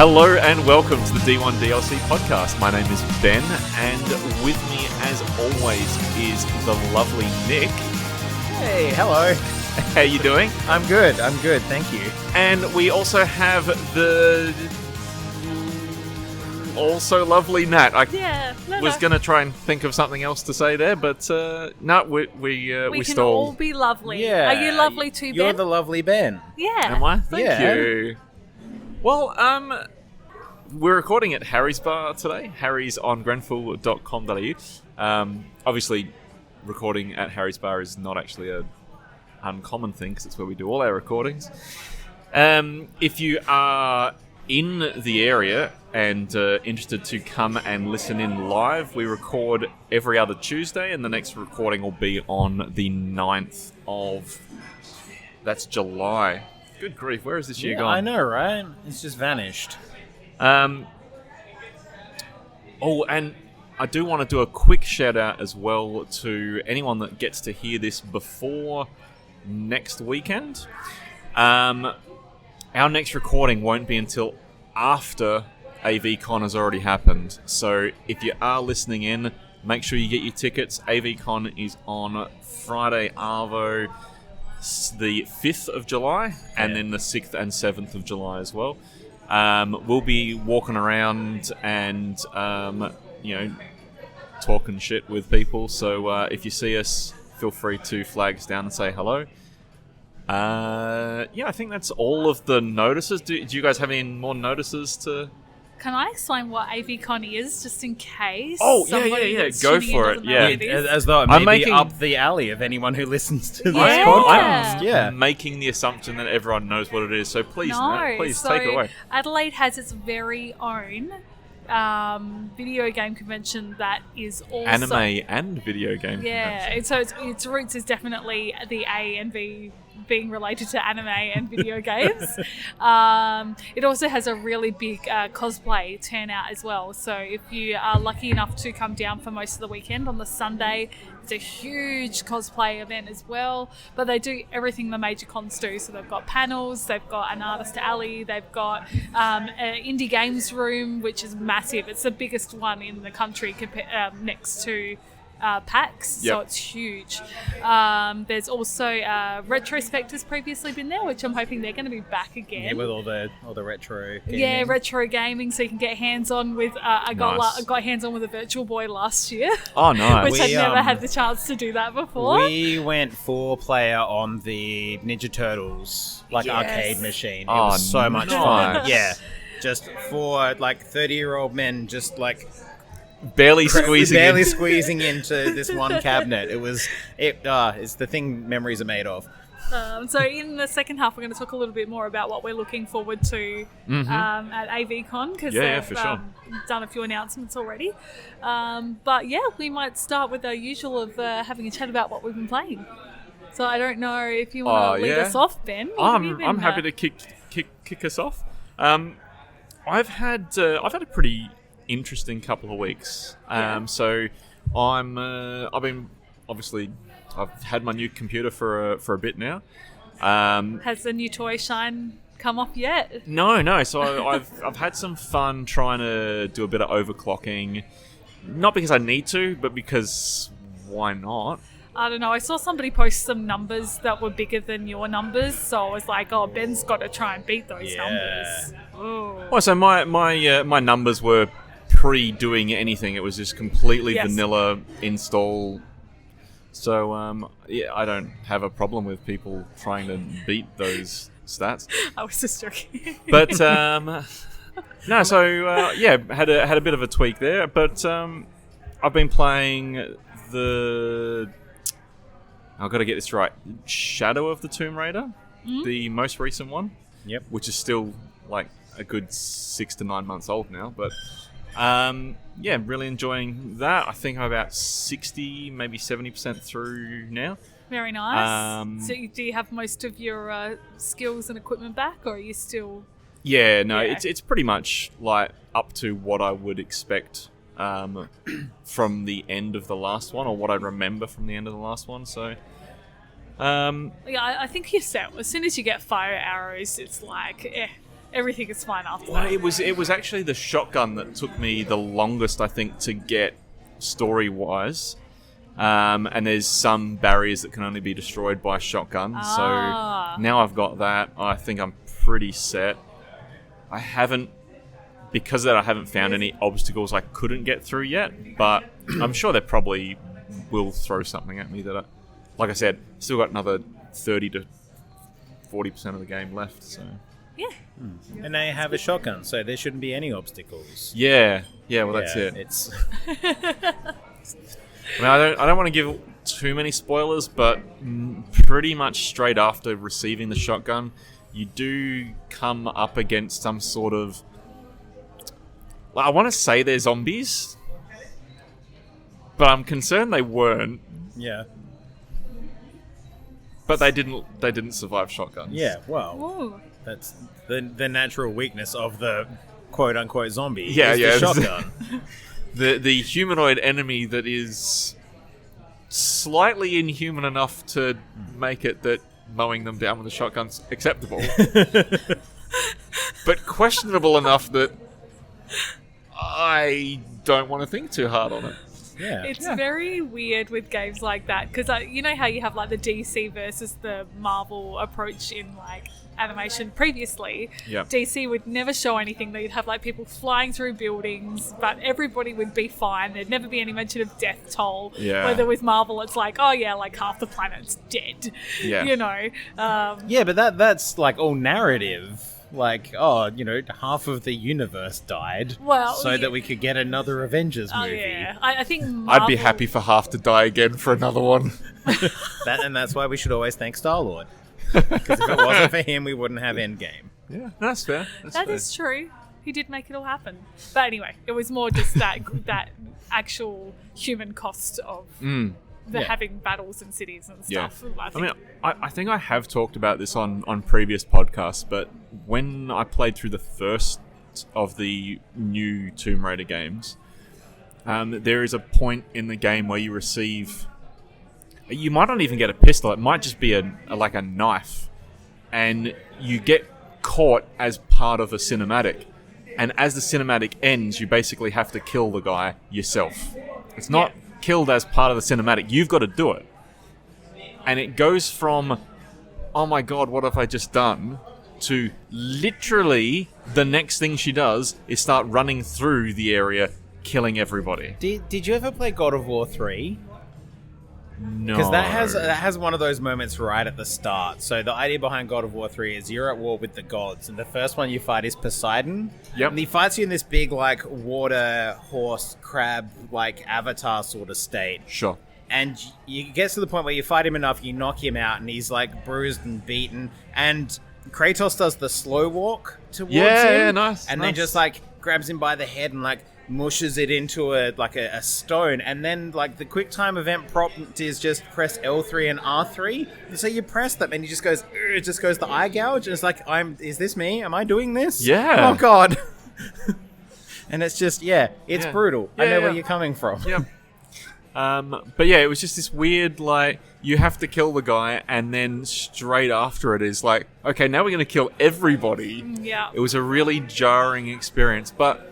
Hello and welcome to the D1DLC podcast. My name is Ben, and with me, as always, is the lovely Nick. Hey, hello. How you doing? I'm good, thank you. And we also have the also lovely Nat. I was going to try and think of something else to say there, but no, we can stalled. all be lovely. Yeah. Are you lovely too, Ben? You're the lovely Ben. Yeah. Am I? Thank Yeah. you. Well, we're recording at Harry's Bar today. Harry's on grenfell.com.au. Obviously, recording at Harry's Bar is not actually a uncommon thing because it's where we do all our recordings. If you are in the area and interested to come and listen in live, we record every other Tuesday, and the next recording will be on the 9th of... That's July. Good grief, where is this year gone? I know, right? It's just vanished. And I do want to do a quick shout out as well to anyone that gets to hear this before next weekend. Our next recording won't be until after AVCon has already happened. So if you are listening in, make sure you get your tickets. AVCon is on Friday, Arvo, the 5th of July, and then the 6th and 7th of July as well. We'll be walking around and, talking shit with people. So if you see us, feel free to flag us down and say hello. I think that's all of the notices. Do you guys have any more notices to... Can I explain what AVCon is, just in case? Oh, yeah. Go for it. Yeah. As though it may be up the alley of anyone who listens to this podcast. I'm making the assumption that everyone knows what it is, so please, Nat, take it away. Adelaide has its very own video game convention that is also... Anime and video game convention. So its roots is definitely the A and B being related to anime and video games. It also has a really big cosplay turnout as well. So if you are lucky enough to come down for most of the weekend, on the Sunday, it's a huge cosplay event as well. But they do everything the major cons do. So they've got panels, they've got an artist alley, they've got an indie games room, which is massive. It's the biggest one in the country next to PAX, so it's huge. There's also Retrospector's previously been there, which I'm hoping they're going to be back again. Yeah, with all the retro gaming. Yeah, retro gaming, so you can get hands-on with... I got hands-on with a Virtual Boy last year. Oh, nice. Which I'd never had the chance to do that before. We went 4-player on the Ninja Turtles, arcade machine. It was so much fun. Yeah, just for 30-year-old men, just barely squeezing into this one cabinet. It's the thing memories are made of. So in the second half, we're going to talk a little bit more about what we're looking forward to at AVCon, because they've done a few announcements already. But we might start with our usual of having a chat about what we've been playing. So I don't know if you want to lead us off, Ben. I'm happy to kick us off. I've had a pretty interesting couple of weeks. So I've had my new computer for a bit now. Has the new toy shine come off yet? No. So I've had some fun trying to do a bit of overclocking, not because I need to, but because why not? I don't know. I saw somebody post some numbers that were bigger than your numbers, so I was like, "Oh, Ben's got to try and beat those numbers." Ooh. Well, so my numbers were pre-doing anything. It was just completely vanilla install. So I don't have a problem with people trying to beat those stats. I was just joking. But no, so had a bit of a tweak there. But I've been playing I've got to get this right. Shadow of the Tomb Raider, the most recent one. Yep. Which is still a good 6 to 9 months old now, but. Really enjoying that. I think I'm about 60, maybe 70% through now. Very nice. So do you have most of your skills and equipment back, or are you still... It's pretty much up to what I would expect from the end of the last one, or what I remember from the end of the last one. So I think you're set. As soon as you get fire arrows, it's everything is fine after Well, that. it was actually the shotgun that took me the longest, I think, to get story-wise. And there's some barriers that can only be destroyed by shotgun. So now I've got that. I think I'm pretty set. Because of that, I haven't found any obstacles I couldn't get through yet. But I'm sure they probably will throw something at me that, like I said, still got another 30 to 40% of the game left. So Yeah. And now you have a shotgun, so there shouldn't be any obstacles. yeah. Well, that's it. It's I mean, I don't want to give too many spoilers, but pretty much straight after receiving the shotgun, you do come up against some sort of... Well, I want to say they're zombies, but I'm concerned they weren't. yeah. But they didn't survive shotguns. Yeah, well, Ooh. that's the natural weakness of the quote-unquote zombie. Yeah, is yeah. the shotgun. The humanoid enemy that is slightly inhuman enough to make it that mowing them down with a shotgun's acceptable. But questionable enough that I don't want to think too hard on it. Yeah. It's very weird with games like that because you know how you have like the DC versus the Marvel approach in like animation previously. Yep. DC would never show anything. They'd have like people flying through buildings, but everybody would be fine. There'd never be any mention of death toll. Yeah. Whether with Marvel, it's like, oh yeah, like half the planet's dead. Yeah. You know. Yeah, but that's like all narrative. Like, half of the universe died, Well, so yeah. that we could get another Avengers Oh movie. yeah, I think Marvel, I'd be happy for half to die again for another one. That's why we should always thank Star-Lord. Because if it wasn't for him, we wouldn't have Endgame. Yeah, that's fair. That is true. He did make it all happen. But anyway, it was more just that actual human cost of having battles in cities and stuff. Yeah. I think I have talked about this on previous podcasts, but when I played through the first of the new Tomb Raider games, there is a point in the game where you receive... You might not even get a pistol. It might just be a knife. And you get caught as part of a cinematic. And as the cinematic ends, you basically have to kill the guy yourself. It's not killed as part of the cinematic. You've got to do it. And it goes from, oh my god, what have I just done? To literally the next thing she does is start running through the area, killing everybody. Did you ever play God of War 3? No. Because that has one of those moments right at the start. So the idea behind God of War 3 is you're at war with the gods, and the first one you fight is Poseidon. Yep. And he fights you in this big, like, water, horse, crab, like, avatar sort of state. Sure. And you get to the point where you fight him enough, you knock him out, and he's, like, bruised and beaten. And Kratos does the slow walk towards him. Yeah, nice. And then just, like, grabs him by the head and, like, mushes it into a stone, and then like the quick time event prompt is just press L3 and R3. So you press them and it just goes the eye gouge, and it's like, is this me? Am I doing this? Yeah. Oh god. And it's just it's brutal. I know where Yeah. you're coming from. Yeah. But yeah, it was just this weird, like, you have to kill the guy, and then straight after it is like, okay, now we're going to kill everybody. Yeah. It was a really jarring experience, but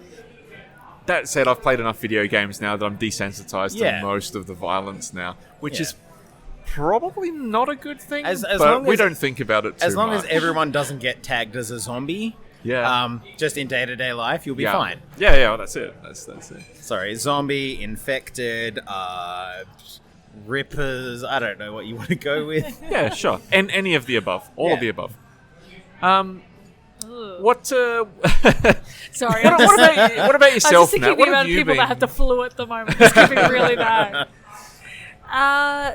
that said, I've played enough video games now that I'm desensitized to most of the violence now, which is probably not a good thing, but we don't think about it too much. As long as everyone doesn't get tagged as a zombie, just in day-to-day life, you'll be fine. Yeah, well, that's it. That's it. Sorry, zombie, infected, rippers, I don't know what you want to go with. Yeah, sure. And any of the above. All of the above. What Sorry. what about I was yourself, just Nat? thinking What about have you people been... that have the flu at the moment. It's getting really bad.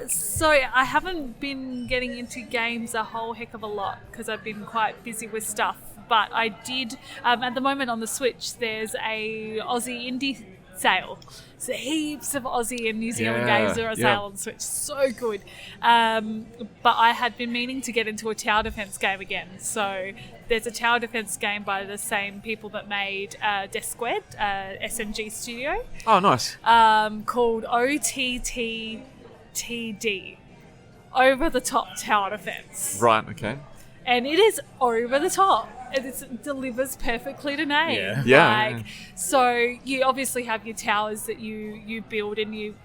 So I haven't been getting into games a whole heck of a lot because I've been quite busy with stuff. But I did, at the moment on the Switch, there's a Aussie indie sale. So heaps of Aussie and New Zealand games are on sale on the Switch. So good. But I had been meaning to get into a tower defense game again. So there's a tower defense game by the same people that made Death Squared, SMG Studio. Oh, nice. Called OTTTD. Over the Top Tower Defense. Right, okay. And it is over the top. it delivers perfectly to name. Yeah. Yeah. So you obviously have your towers that you build, and you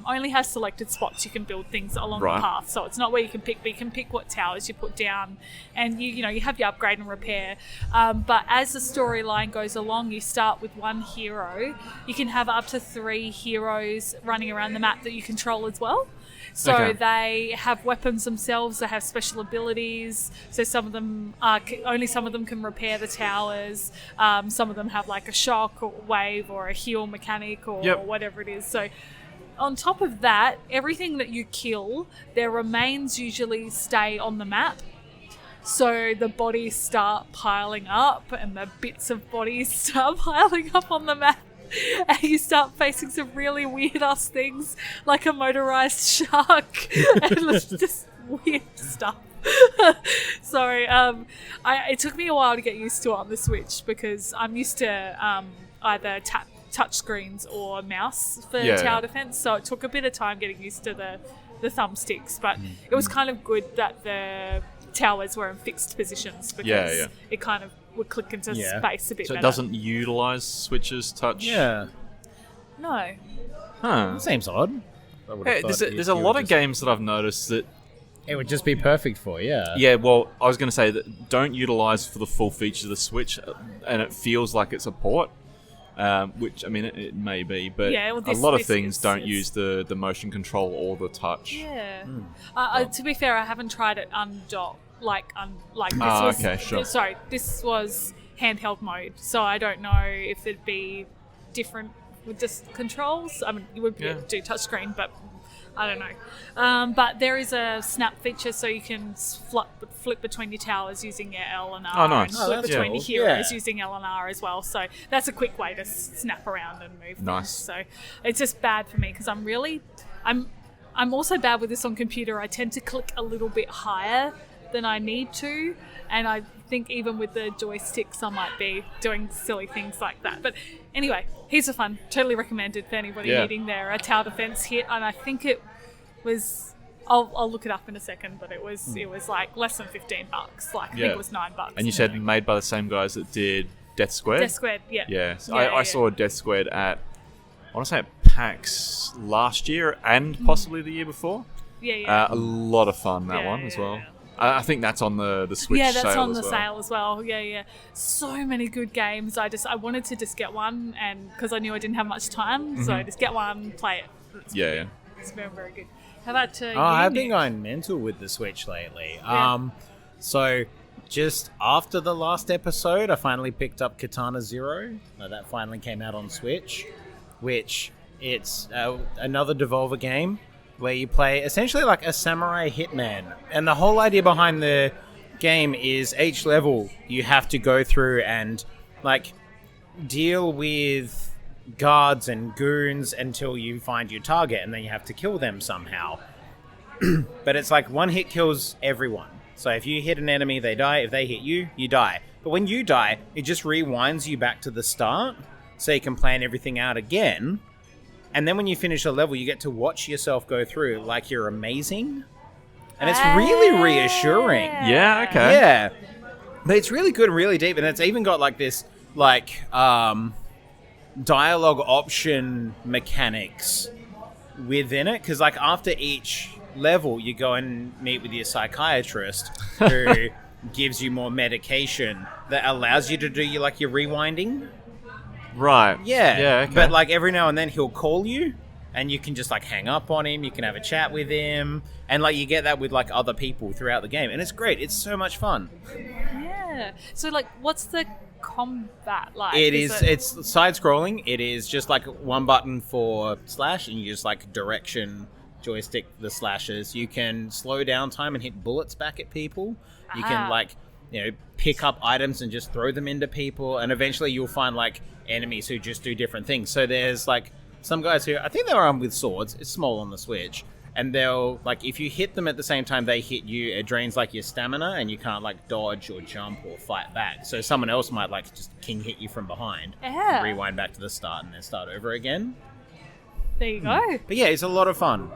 only have selected spots you can build things along Right. the path. So it's not where you can pick, but you can pick what towers you put down, and you have your upgrade and repair. But as the storyline goes along, you start with one hero. You can have up to 3 heroes running around the map that you control as well. So Okay. they have weapons themselves. They have special abilities. So some of them can repair the towers. Some of them have like a shock or wave or a heal mechanic or Yep. whatever it is. So on top of that, everything that you kill, their remains usually stay on the map. So the bodies start piling up, and the bits of bodies start piling up on the map. And you start facing some really weird-ass things, like a motorized shark, and it's just weird stuff. Sorry, it took me a while to get used to it on the Switch, because I'm used to either touch screens or mouse for tower defense, so it took a bit of time getting used to the thumbsticks, but it was kind of good that the towers were in fixed positions, because it kind of would click into space a bit So better. it doesn't utilize Switch's touch? Yeah. No. Huh. That seems odd. I would've Hey, thought there's a you lot would of just- games that I've noticed that, It would just be perfect for, yeah. yeah, well, I was going to say that don't utilize for the full features of the Switch, and it feels like it's a port, which, I mean, it may be, but Yeah, well, a lot of this things is- don't it's- use the motion control or the touch. Yeah. To be fair, I haven't tried it undocked. Like this Ah, was. okay, sure. Sorry, this was handheld mode, so I don't know if it'd be different with just controls. I mean, you would be able to do touchscreen, but I don't know. But there is a snap feature, so you can flip between your towers using your L and R. Oh, nice. And Oh, flip that's between cool. your heroes Yeah. using L and R as well. So that's a quick way to snap around and move. Nice. Things. So it's just bad for me, because I'm also bad with this on computer. I tend to click a little bit higher than I need to, and I think even with the joysticks I might be doing silly things like that. But anyway, heaps of fun. Totally recommended for anybody needing their tower defense hit. And I think it was, I'll look it up in a second, but it was like less than $15. Like I think it was $9. And you said made by the same guys that did Death Squared? Death Squared, yeah. Yeah, so Yeah, I saw Death Squared at, I want to say at PAX last year and possibly the year before. Yeah. A lot of fun, that one as well. I think that's on the Switch Yeah, sale that's on as the well. sale as well. Yeah. So many good games. I wanted to just get one, and because I knew I didn't have much time, so I just get one, play it. Yeah. It's very, very good. How about you? I've been Nick? going mental with the Switch lately. Yeah. So just after the last episode, I finally picked up Katana ZERO. That finally came out on Switch, which it's another Devolver game where you play essentially like a samurai hitman. And the whole idea behind the game is each level you have to go through and like deal with guards and goons until you find your target, and then you have to kill them somehow. But it's like one hit kills everyone. So if you hit an enemy, they die. If they hit you, you die. But when you die, it just rewinds you back to the start, so you can plan everything out again. And then when you finish a level, you get to watch yourself go through like you're amazing. And it's really reassuring. Yeah, okay. Yeah. But it's really good and really deep. And it's even got like this, like, dialogue option mechanics within it. Because, like, after each level, you go and meet with your psychiatrist who gives you more medication that allows you to do your rewinding. Right. Yeah. Yeah, okay. But, like, every now and then he'll call you, and you can just, like, hang up on him. You can have a chat with him. And, like, you get that with, like, other people throughout the game. And it's great. It's so much fun. Yeah. So, like, what's the combat like? It's side-scrolling. It is just, like, one button for slash, and you just, like, direction joystick the slashes. You can slow down time and hit bullets back at people. You can, like, pick up items and just throw them into people. And eventually you'll find, like, enemies who just do different things. So there's, like, some guys who, I think they're armed with swords. It's small on the Switch. And they'll, like, if you hit them at the same time they hit you, it drains, like, your stamina, and you can't, like, dodge or jump or fight back. So someone else might, like, just king hit you from behind. Yeah. Rewind back to the start and then start over again. There you go. But yeah, it's a lot of fun.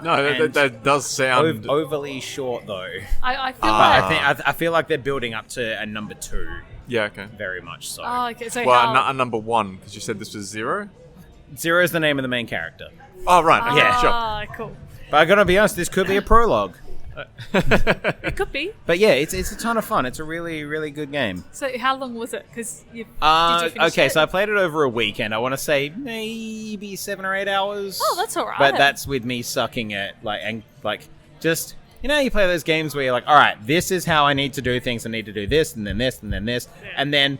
that does sound... overly short, though. I feel But I feel like they're building up to a number 2. Yeah, okay. Very much so. Oh, okay. So Well, a number 1, because you said this was 0? Zero is the name of the main character. Oh, right. Okay, Yeah. sure. Cool. But I gotta be honest, this could be a prologue. It could be. But yeah, it's a ton of fun. It's a really, really good game. So how long was it? Because did you finish Okay, it? so I played it over a weekend. I want to say maybe 7 or 8 hours. Oh, that's all right. But that's with me sucking it, just you play those games where you're like, all right, this is how I need to do things. I need to do this, and then this, and then this, and then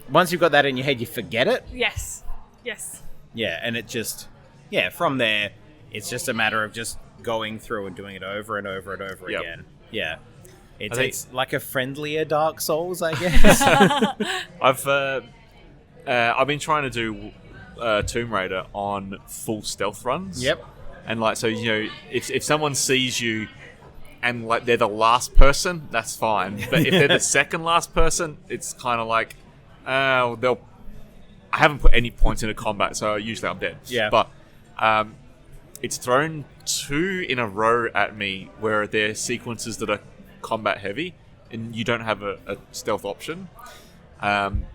once you've got that in your head, you forget it. Yes. Yeah, and it just from there, it's just a matter of just going through and doing it over and over and over again. Yeah. It's like a friendlier Dark Souls, I guess. I've been trying to do Tomb Raider on full stealth runs. Yep. And so if someone sees you and they're the last person, that's fine. But if they're the second last person, it's kind of like I haven't put any points into combat, so usually I'm dead. Yeah. But it's thrown 2 in a row at me where they're sequences that are combat heavy and you don't have a stealth option. And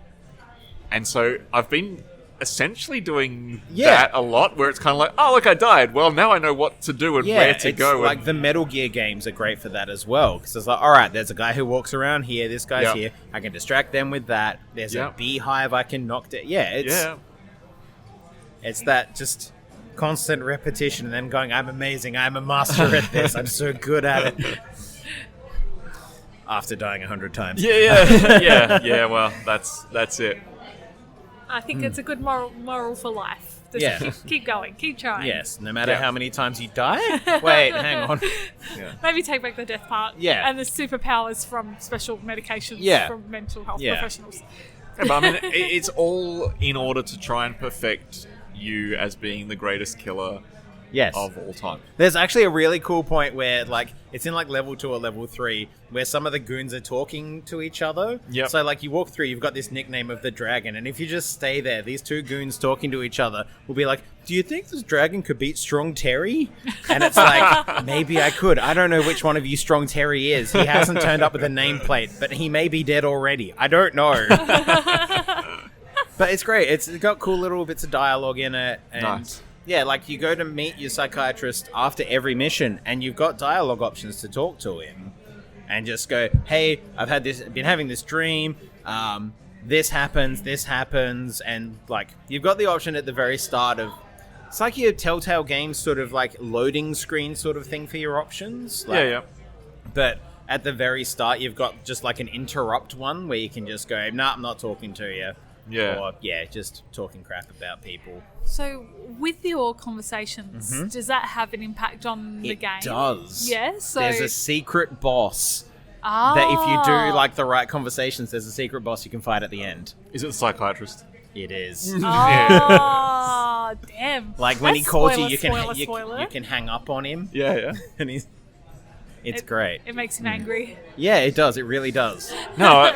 so I've been essentially doing that a lot, where it's kind of like, oh, look, I died. Well, now I know what to do and where to go. Like the Metal Gear games are great for that as well, because it's like, all right, there's a guy who walks around here, this guy's here, I can distract them with that. There's a beehive I can knock down. It's that just constant repetition and then going, I'm amazing, I'm a master at this, I'm so good at it. After dying 100 times. Yeah. Well, that's it. I think it's a good moral for life. Just keep going, keep trying. Yes, no matter how many times you die. Wait, hang on. Maybe take back the death part. Yeah. And the superpowers from special medications from mental health professionals. Yeah, but I mean, it's all in order to try and perfect you as being the greatest killer of all time. There's actually a really cool point where, it's in level 2 or level 3, where some of the goons are talking to each other. Yep. So you walk through, you've got this nickname of the dragon, and if you just stay there, these 2 goons talking to each other will be like, do you think this dragon could beat Strong Terry? And it's like, maybe I could. I don't know which one of you Strong Terry is. He hasn't turned up with a nameplate, but he may be dead already. I don't know. But it's great. It's got cool little bits of dialogue in it. And nice. Yeah, you go to meet your psychiatrist after every mission, and you've got dialogue options to talk to him, and just go, "Hey, I've been having this dream. This happens," and you've got the option at the very start of. It's like your Telltale Games sort of loading screen sort of thing for your options. But at the very start, you've got just an interrupt one where you can just go, "Nah, I'm not talking to you." Yeah. Or, just talking crap about people. So, with your conversations, does that have an impact on the game? It does. Yes. So there's a secret boss that if you do, the right conversations, there's a secret boss you can fight at the end. Is it the psychiatrist? It is. Oh, damn. When he calls you, you spoiler. can hang up on him. Yeah. And it's great. It makes him angry. Yeah, it does. It really does. No,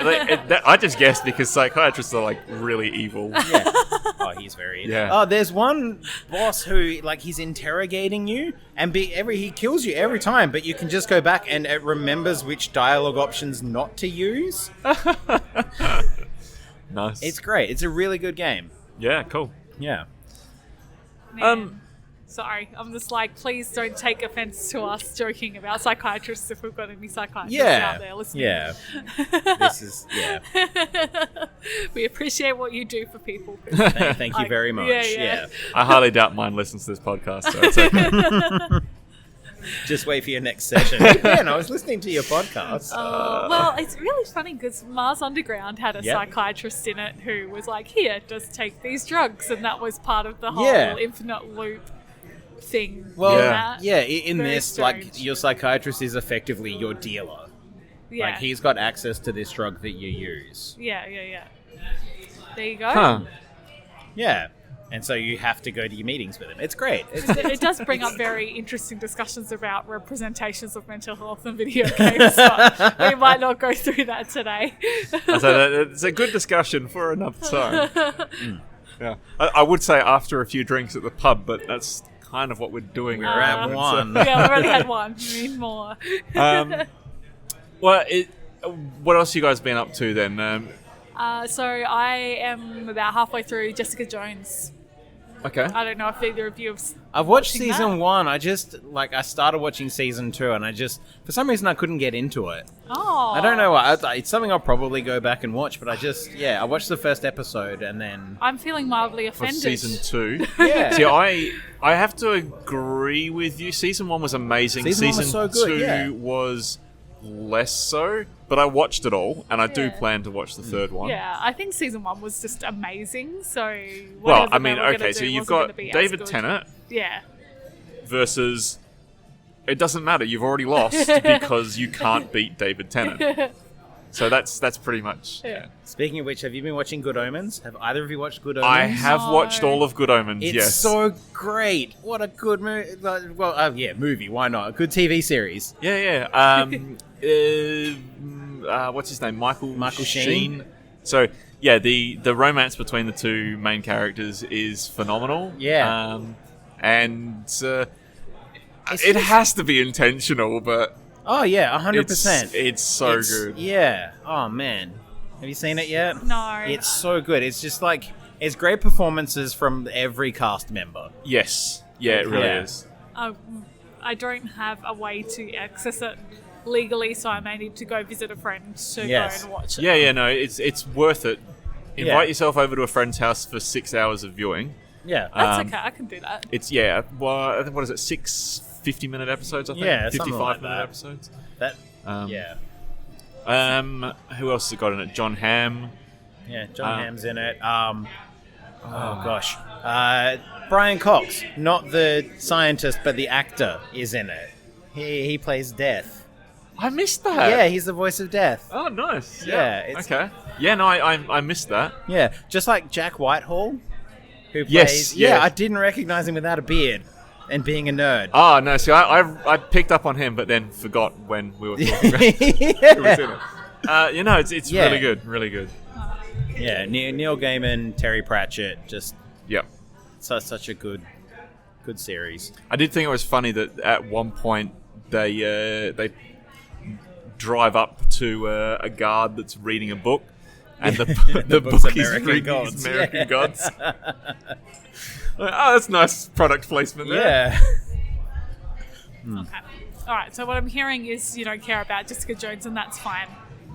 I just guessed because psychiatrists are really evil. Yeah. Oh, he's very evil. Yeah. Oh, there's one boss who he's interrogating you, and he kills you every time, but you can just go back and it remembers which dialogue options not to use. Nice. It's great. It's a really good game. Yeah, cool. Yeah. Man. Sorry, I'm just please don't take offense to us joking about psychiatrists if we've got any psychiatrists out there listening. Yeah. This is, We appreciate what you do for people. Thank you very much. Yeah. I highly doubt mine listens to this podcast, so it's okay. Just wait for your next session. Man, I was listening to your podcast. Well, it's really funny because Mars Underground had a psychiatrist in it who was here, just take these drugs. And that was part of the whole infinite loop thing. Well, in Very this, strange. your psychiatrist is effectively your dealer. Yeah. He's got access to this drug that you use. Yeah. There you go. Huh. Yeah. And so you have to go to your meetings with him. It's great. It does bring up very interesting discussions about representations of mental health in video games, but we might not go through that today. So it's a good discussion for another time. Yeah, I would say after a few drinks at the pub, but that's kind of what we're doing. We're at one. Yeah, we've already had one. We need more. Well, what else you guys been up to then? So I am about halfway through Jessica Jones. Okay. I don't know if either of you have. I've watched watching season that. 1. I started watching season 2, and for some reason I couldn't get into it. Oh. I don't know why. It's something I'll probably go back and watch, but I watched the first episode, and then... I'm feeling mildly For offended. season 2. Yeah. See, I have to agree with you. Season 1 was amazing. Season 1 was so good, 2 yeah. was less so, but I watched it all, and I do Yeah. plan to watch the third one. Yeah, I think season 1 was just amazing. So. Well, whatever I mean, they were gonna okay, do so you've wasn't gonna got be as David good. Tennant Yeah. versus... It doesn't matter. You've already lost because you can't beat David Tennant. So that's pretty much... Yeah. Speaking of which, have you been watching Good Omens? Have either of you watched Good Omens? I have No. watched all of Good Omens, It's yes. so great. What a good movie. Movie. Why not? A good TV series. Yeah. What's his name? Michael Sheen. So yeah, the romance between the two main characters is phenomenal. Yeah. And it just- has to be intentional, but Oh, yeah, 100%. it's so good. Yeah. Oh, man. Have you seen it yet? No. It's so good. It's just like... It's great performances from every cast member. Yes. Yeah, it really Yeah. is. I don't have a way to access it legally, so I may need to go visit a friend to Yes. go and watch it. Yeah. No, it's worth it. Invite Yeah. yourself over to a friend's house for 6 hours of viewing. Yeah. That's okay. I can do that. It's well, what is it? 6 50-minute episodes, I think. Yeah, something 55-minute like that. episodes. That... Um, yeah. Who else has got in it? John Hamm. Yeah, John Hamm's in it. Oh, gosh. Brian Cox, not the scientist, but the actor, is in it. He plays Death. I missed that. Yeah, he's the voice of Death. Oh, nice. Yeah, it's- Okay. Yeah, no, I missed that. Yeah, just like Jack Whitehall, who plays... Yes, Yeah, yeah. I didn't recognize him without a beard and being a nerd. Oh, no, see, I picked up on him, but then forgot when we were talking about who was in it. It's Yeah. really good, really good. Yeah, Neil Gaiman, Terry Pratchett, just Yep. such a good series. I did think it was funny that at one point they drive up to a guard that's reading a book, and the book's book is American reading Gods. American Yeah. Gods. Like, oh, that's nice product placement there. Yeah. Okay. All right. So what I'm hearing is you don't care about Jessica Jones, and that's fine.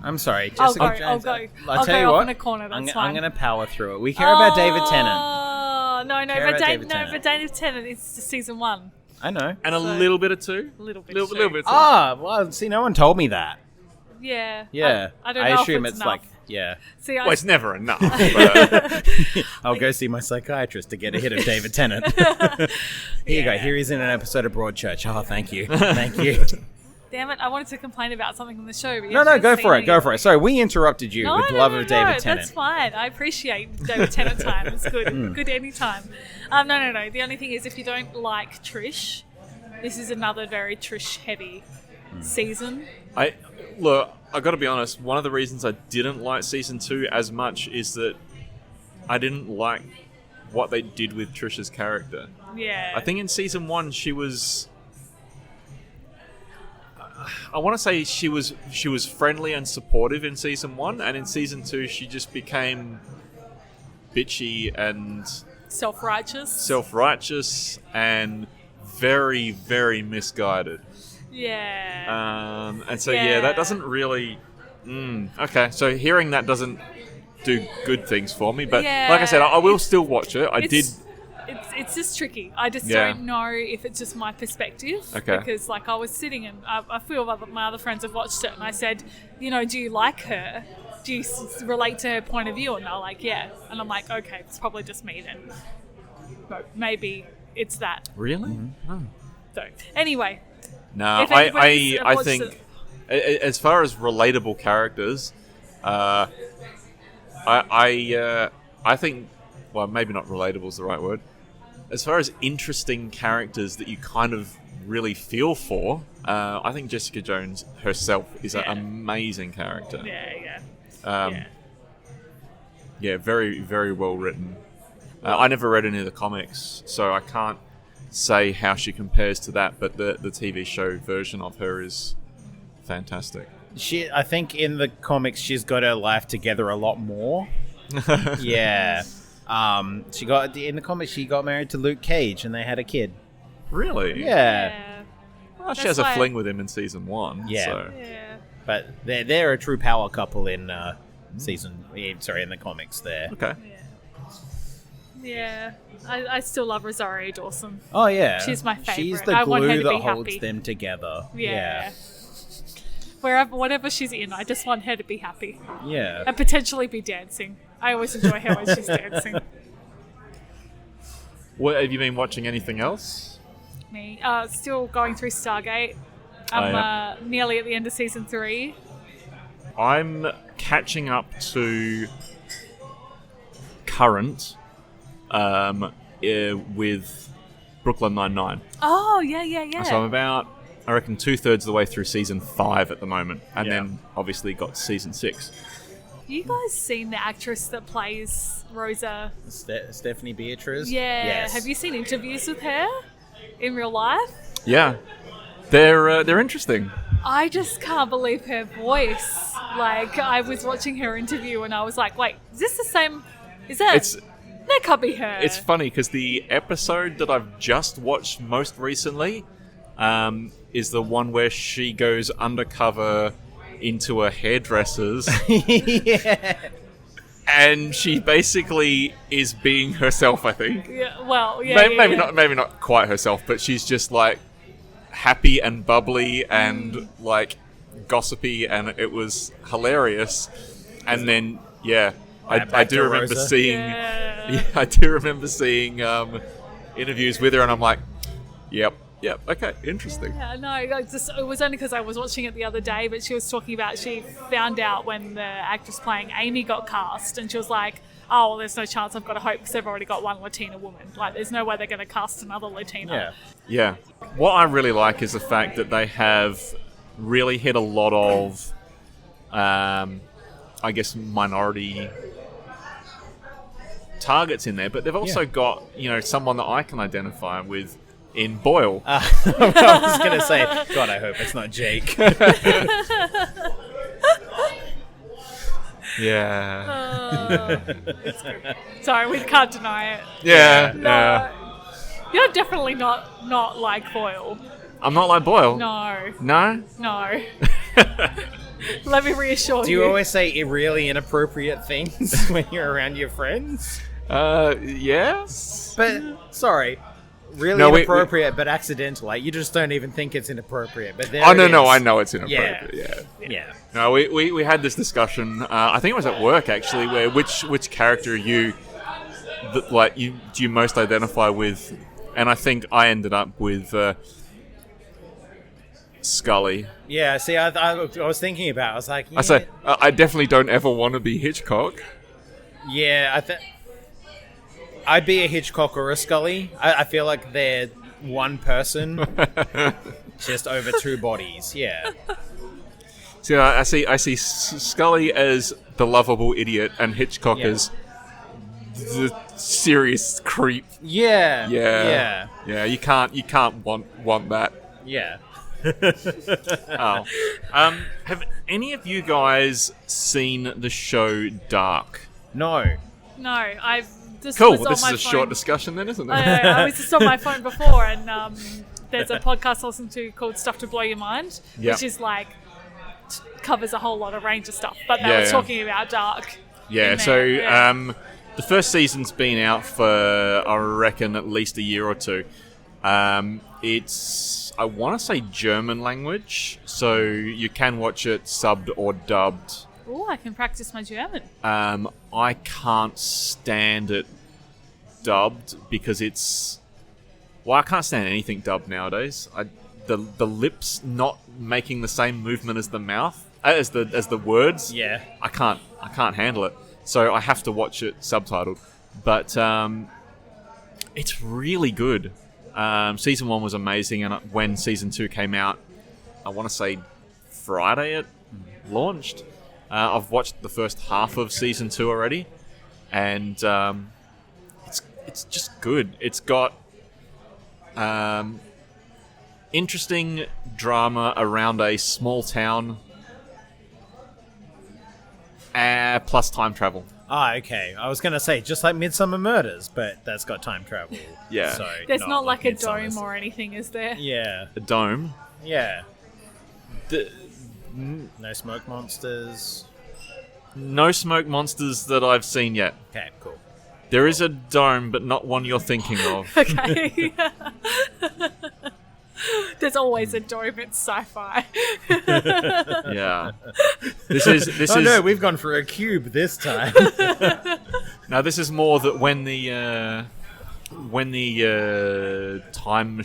I'm sorry, I'll Jessica go. Jones. I'll tell go you off what, in a corner. That's I'm fine. going to power through it. We care about David Tennant. Oh no, Care about David Tennant. but David Tennant is season 1. I know. And a So- little bit of two. A little bit. Little too. bit. Well, see, no one told me that. Yeah. Yeah. I don't know assume if it's like, enough. yeah. See, Well, it's never enough. But, I'll go see my psychiatrist to get a hit of David Tennant. Here you go. Here he's in an episode of Broadchurch. Oh, thank you. Thank you. damn it! I wanted to complain about something in the show. But you No, haven't go seen for it. any Go of for it. Sorry, we interrupted you No, with no, love no, of David no, Tennant. That's fine. I appreciate David Tennant time. It's good. Good anytime. No. The only thing is, if you don't like Trish, this is another very Trish-heavy season. I got to be honest. One of the reasons I didn't like season 2 as much is that I didn't like what they did with Trisha's character. Yeah. I think in season 1 she was. I want to say she was friendly and supportive in season 1, and in season 2 she just became bitchy and self-righteous. self-righteous and very, very misguided. Yeah. And so Yeah. that doesn't really. Okay, so hearing that doesn't do good things for me. But Yeah. like I said, I will still watch it. I did. It's just tricky. I just Yeah. don't know if it's just my perspective. Okay. Because I was sitting and a few of my other friends have watched it, and I said, do you like her? Do you relate to her point of view? And they're like, yeah. And I'm like, okay, it's probably just me then. But maybe it's that. Really? So anyway, No, If anybody's I watched think as far as relatable characters, I think, well, maybe not relatable is the right word. As far as interesting characters that you kind of really feel for, I think Jessica Jones herself is an Yeah. amazing character. yeah. Yeah, very, very well written. I never read any of the comics, so I can't say how she compares to that, but the TV show version of her is fantastic. I think in the comics she's got her life together a lot more. Yeah. In the comics she got married to Luke Cage and they had a kid. Really? Yeah. Well, she has a fling with him in season 1. Yeah. So. Yeah. But they're a true power couple in in the comics there. Okay. Yeah. I still love Rosario Dawson. Oh yeah. She's my favourite. She's the I want her glue to that be holds happy. them together. Yeah. Whatever she's in, I just want her to be happy. Yeah. And potentially be dancing. I always enjoy her when she's dancing. What, have you been watching anything else? Me. Still going through Stargate. I'm nearly at the end of season 3. I'm catching up to current with Brooklyn Nine-Nine. Oh, yeah. So I'm about, I reckon, 2/3 of the way through season 5 at the moment. And then obviously got season 6. You guys seen the actress that plays Rosa? Stephanie Beatriz? Yeah. Yes. Have you seen interviews with her in real life? Yeah. They're interesting. I just can't believe her voice. Like, I was watching her interview and I was like, wait, is this the same? That can't be her. It's funny because the episode that I've just watched most recently is the one where she goes undercover into a hairdresser's. Yeah. And she basically is being herself, I think. Yeah, well, yeah. Maybe not quite herself, but she's just like happy and bubbly and like gossipy, and it was hilarious. And then I do remember seeing I do remember seeing interviews with her, and I'm like, yep, okay, interesting. Yeah, no, it was only because I was watching it the other day, but she was talking about she found out when the actress playing Amy got cast, and she was like, oh, well, there's no chance I've got to hope because they've already got one Latina woman. Like, there's no way they're going to cast another Latina. Yeah. What I really like is the fact that they have really hit a lot of, I guess, minority targets in there, but they've also got, someone that I can identify with in Boyle. I was going to say, God, I hope it's not Jake. Yeah. It's good. Sorry, we can't deny it. Yeah. You're definitely not like Boyle. I'm not like Boyle. No. No? No. Let me reassure you. Do you always say really inappropriate things when you're around your friends? Yes. But, sorry, really inappropriate but accidental. Like, you just don't even think it's inappropriate. But there no, I know it's inappropriate. Yeah. No, we had this discussion, I think it was at work actually, where which character you most identify with, and I think I ended up with Scully. Yeah, see, I was thinking about it. I was like, yeah. I say, I definitely don't ever want to be Hitchcock. Yeah, I'd be a Hitchcock or a Scully. I feel like they're one person, just over two bodies. Yeah. See, I see Scully as the lovable idiot and Hitchcock as the serious creep. Yeah. You can't want that. Yeah. Have any of you guys seen the show Dark? No. Cool. This is a short discussion then, isn't it? I was just on my phone before, and there's a podcast I listen to called Stuff to Blow Your Mind, which is like covers a whole lot of range of stuff. But they were talking about Dark. Yeah. So the first season's been out for I reckon at least a year or two. It's I want to say German language, so you can watch it subbed or dubbed. Oh, I can practice my German. I can't stand it dubbed because it's... Well, I can't stand anything dubbed nowadays. The lips not making the same movement as the mouth, as the words. Yeah. I can't handle it. So I have to watch it subtitled. But it's really good. Season 1 was amazing, and when Season 2 came out, I want to say Friday it launched. I've watched the first half of Season 2 already, and it's just good. It's got Interesting drama around a small town. Plus time travel. Ah, okay. I was going to say, just like Midsummer Murders, but that's got time travel. Yeah. So There's not like a Midsummer's. dome or anything, is there? Yeah. A dome. Yeah. The, No smoke monsters. no smoke monsters that I've seen yet. Okay, cool. There is a dome, but not one you're thinking of. Okay. There's always a dome. It's sci-fi. Yeah. This is. No, we've gone for a cube this time. Now this is more that when the time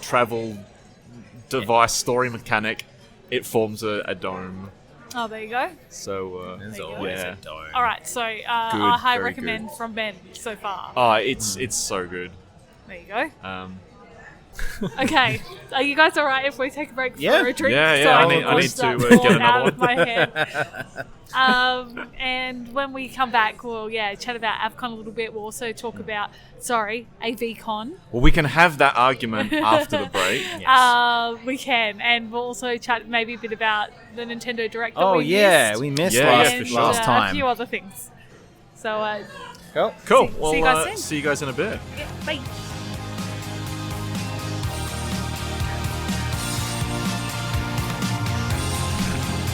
travel device story mechanic, it forms a dome. Oh, there you go. So There's There you go. always Yeah. a dome. All right, so a high very recommend from Ben so far. it's so good. There you go. Okay. Okay, are you guys all right if we take a break Yeah. for a drink? Yeah, So I can need wash to, that get thought another out one. of my head. And when we come back, we'll chat about AvCon a little bit. We'll also talk about AVCon. Well, we can have that argument after the break. Yes. We can, and we'll also chat maybe a bit about the Nintendo Direct. That Oh, we yeah. missed, We missed Yeah, last, yeah, for sure. last a time. few other things. So, Cool. Cool. See- Well, see you guys soon. see you guys in a bit. yeah, bye.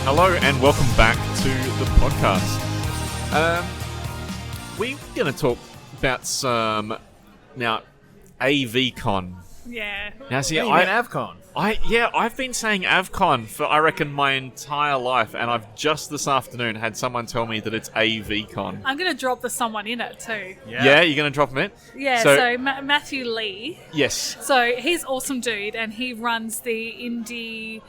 Hello and welcome back to the podcast. We're going to talk about some now AVCon. Yeah. Now, see, Yeah, you mean AvCon. I've been saying AvCon for I reckon my entire life, and I've just this afternoon had someone tell me that it's AVCon. I'm going to drop the someone in it too. Yeah, you're going to drop them in? Yeah, So- so Matthew Lee. Yes. So he's awesome dude, and he runs the indie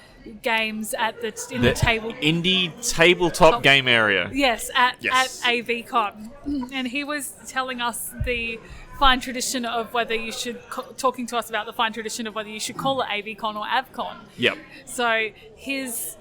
games at the table. indie tabletop game area. Yes, at Yes. AVCon, and he was telling us the fine tradition of whether you should talking to us about the fine tradition of whether you should call it AVCon or AvCon. Yep. So his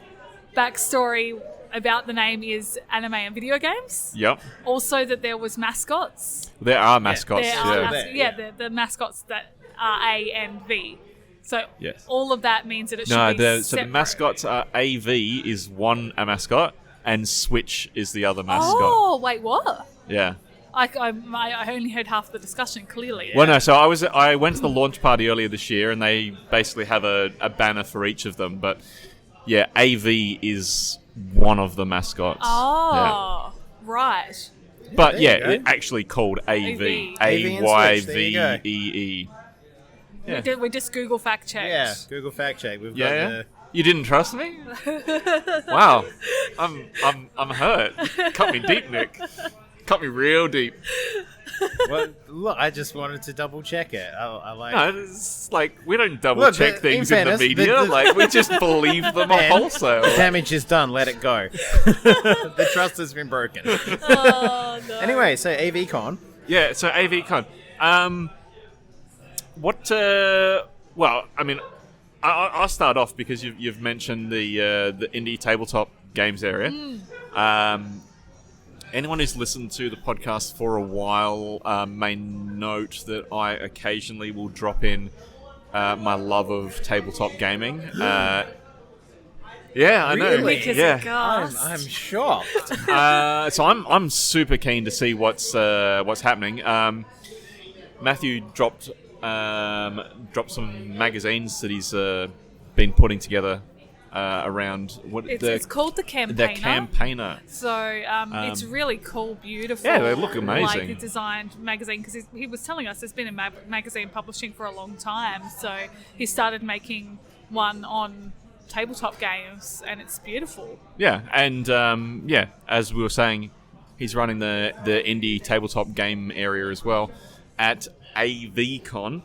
backstory about the name is anime and video games. Yep. Also, that there was mascots. There are mascots. There are Yeah. the mascots that are A and V. So Yes. all of that means that it should No, be so the separate. mascots are AV is one a mascot, and Switch is the other mascot. Oh, wait, what? Yeah. I only heard half the discussion, clearly. Well, no. So I went to the launch party earlier this year, and they basically have a banner for each of them. But yeah, AV is one of the mascots. Oh, right. Yeah. But there yeah, you go. it actually called AV. AV and Switch, there you go. AYVEE. Yeah. We just Google fact checked. Yeah, Google fact check. We've Yeah, got yeah. You didn't trust me? Wow, I'm hurt. Cut me deep, Nick. Cut me real deep. well, look, I just wanted to double check it. I like. No, it's like we don't double Look, check in things in the fairness, media. Like we just believe them Man, wholesale. The damage is done. Let it go. The trust has been broken. Oh, no. Anyway, so AVCon. Yeah, so AVCon. What? Well, I mean, I'll start off because you've mentioned the indie tabletop games area. Anyone who's listened to the podcast for a while may note that I occasionally will drop in my love of tabletop gaming. Yeah, I know. Really? Because Yeah. it gasped. I'm shocked. So I'm super keen to see what's happening. Matthew dropped some magazines that he's been putting together around what It's called the Campaigner. the Campaigner. So it's really cool, beautiful. Yeah, they look amazing. Like a designed magazine, because he was telling us there's been a magazine publishing for a long time. So he started making one on tabletop games, and it's beautiful. Yeah, and as we were saying, he's running the indie tabletop game area as well at AVCon.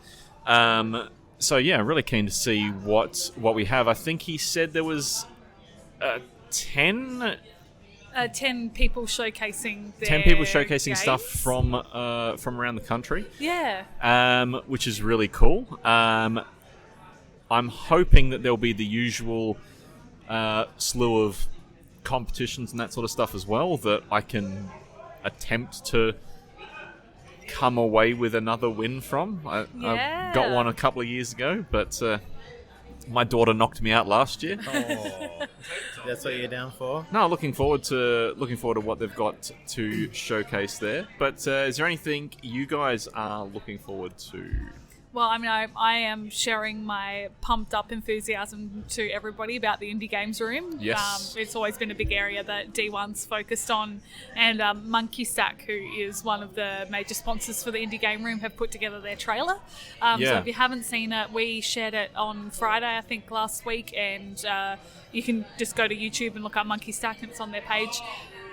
So yeah, really keen to see what we have. I think he said there was 10 people showcasing their 10 people showcasing games. stuff from around the country. Yeah. Which is really cool. I'm hoping that there'll be the usual slew of competitions and that sort of stuff as well that I can attempt to come away with another win from. I got one a couple of years ago, but my daughter knocked me out last year. Oh, that's what you're down for? No, looking forward to what they've got to showcase there. But is there anything you guys are looking forward to? Well, I mean, I am sharing my pumped up enthusiasm to everybody about the Indie Games Room. Yes. It's always been a big area that D1's focused on. And Monkey Stack, who is one of the major sponsors for the Indie Game Room, have put together their trailer. So if you haven't seen it, we shared it on Friday, I think, last week. And you can just go to YouTube and look up Monkey Stack, and it's on their page.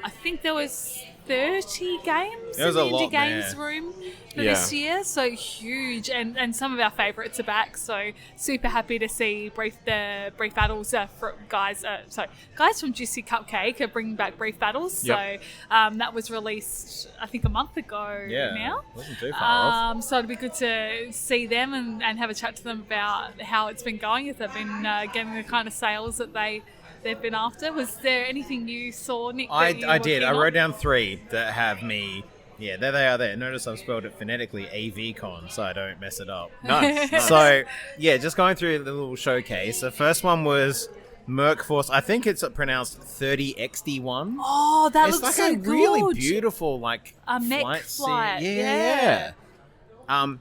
I think there was 30 games in the Indie Games Room for this year, so huge, and some of our favourites are back, so super happy to see Brief Battles guys from Juicy Cupcake are bringing back Brief Battles. So that was released I think a month ago now. Wasn't too far off. So it'd be good to see them and have a chat to them about how it's been going, if they've been getting the kind of sales that they've been after. Was there anything you saw, Nick? I did. I wrote down 3 that have me. Yeah, there they are there. Notice I've spelled it phonetically AVCon, so I don't mess it up. Nice. So, yeah, just going through the little showcase. The first one was Merc Force. I think it's pronounced 30XD1. Oh, that looks like so good. It's like a really beautiful, like, a mech flight. Yeah.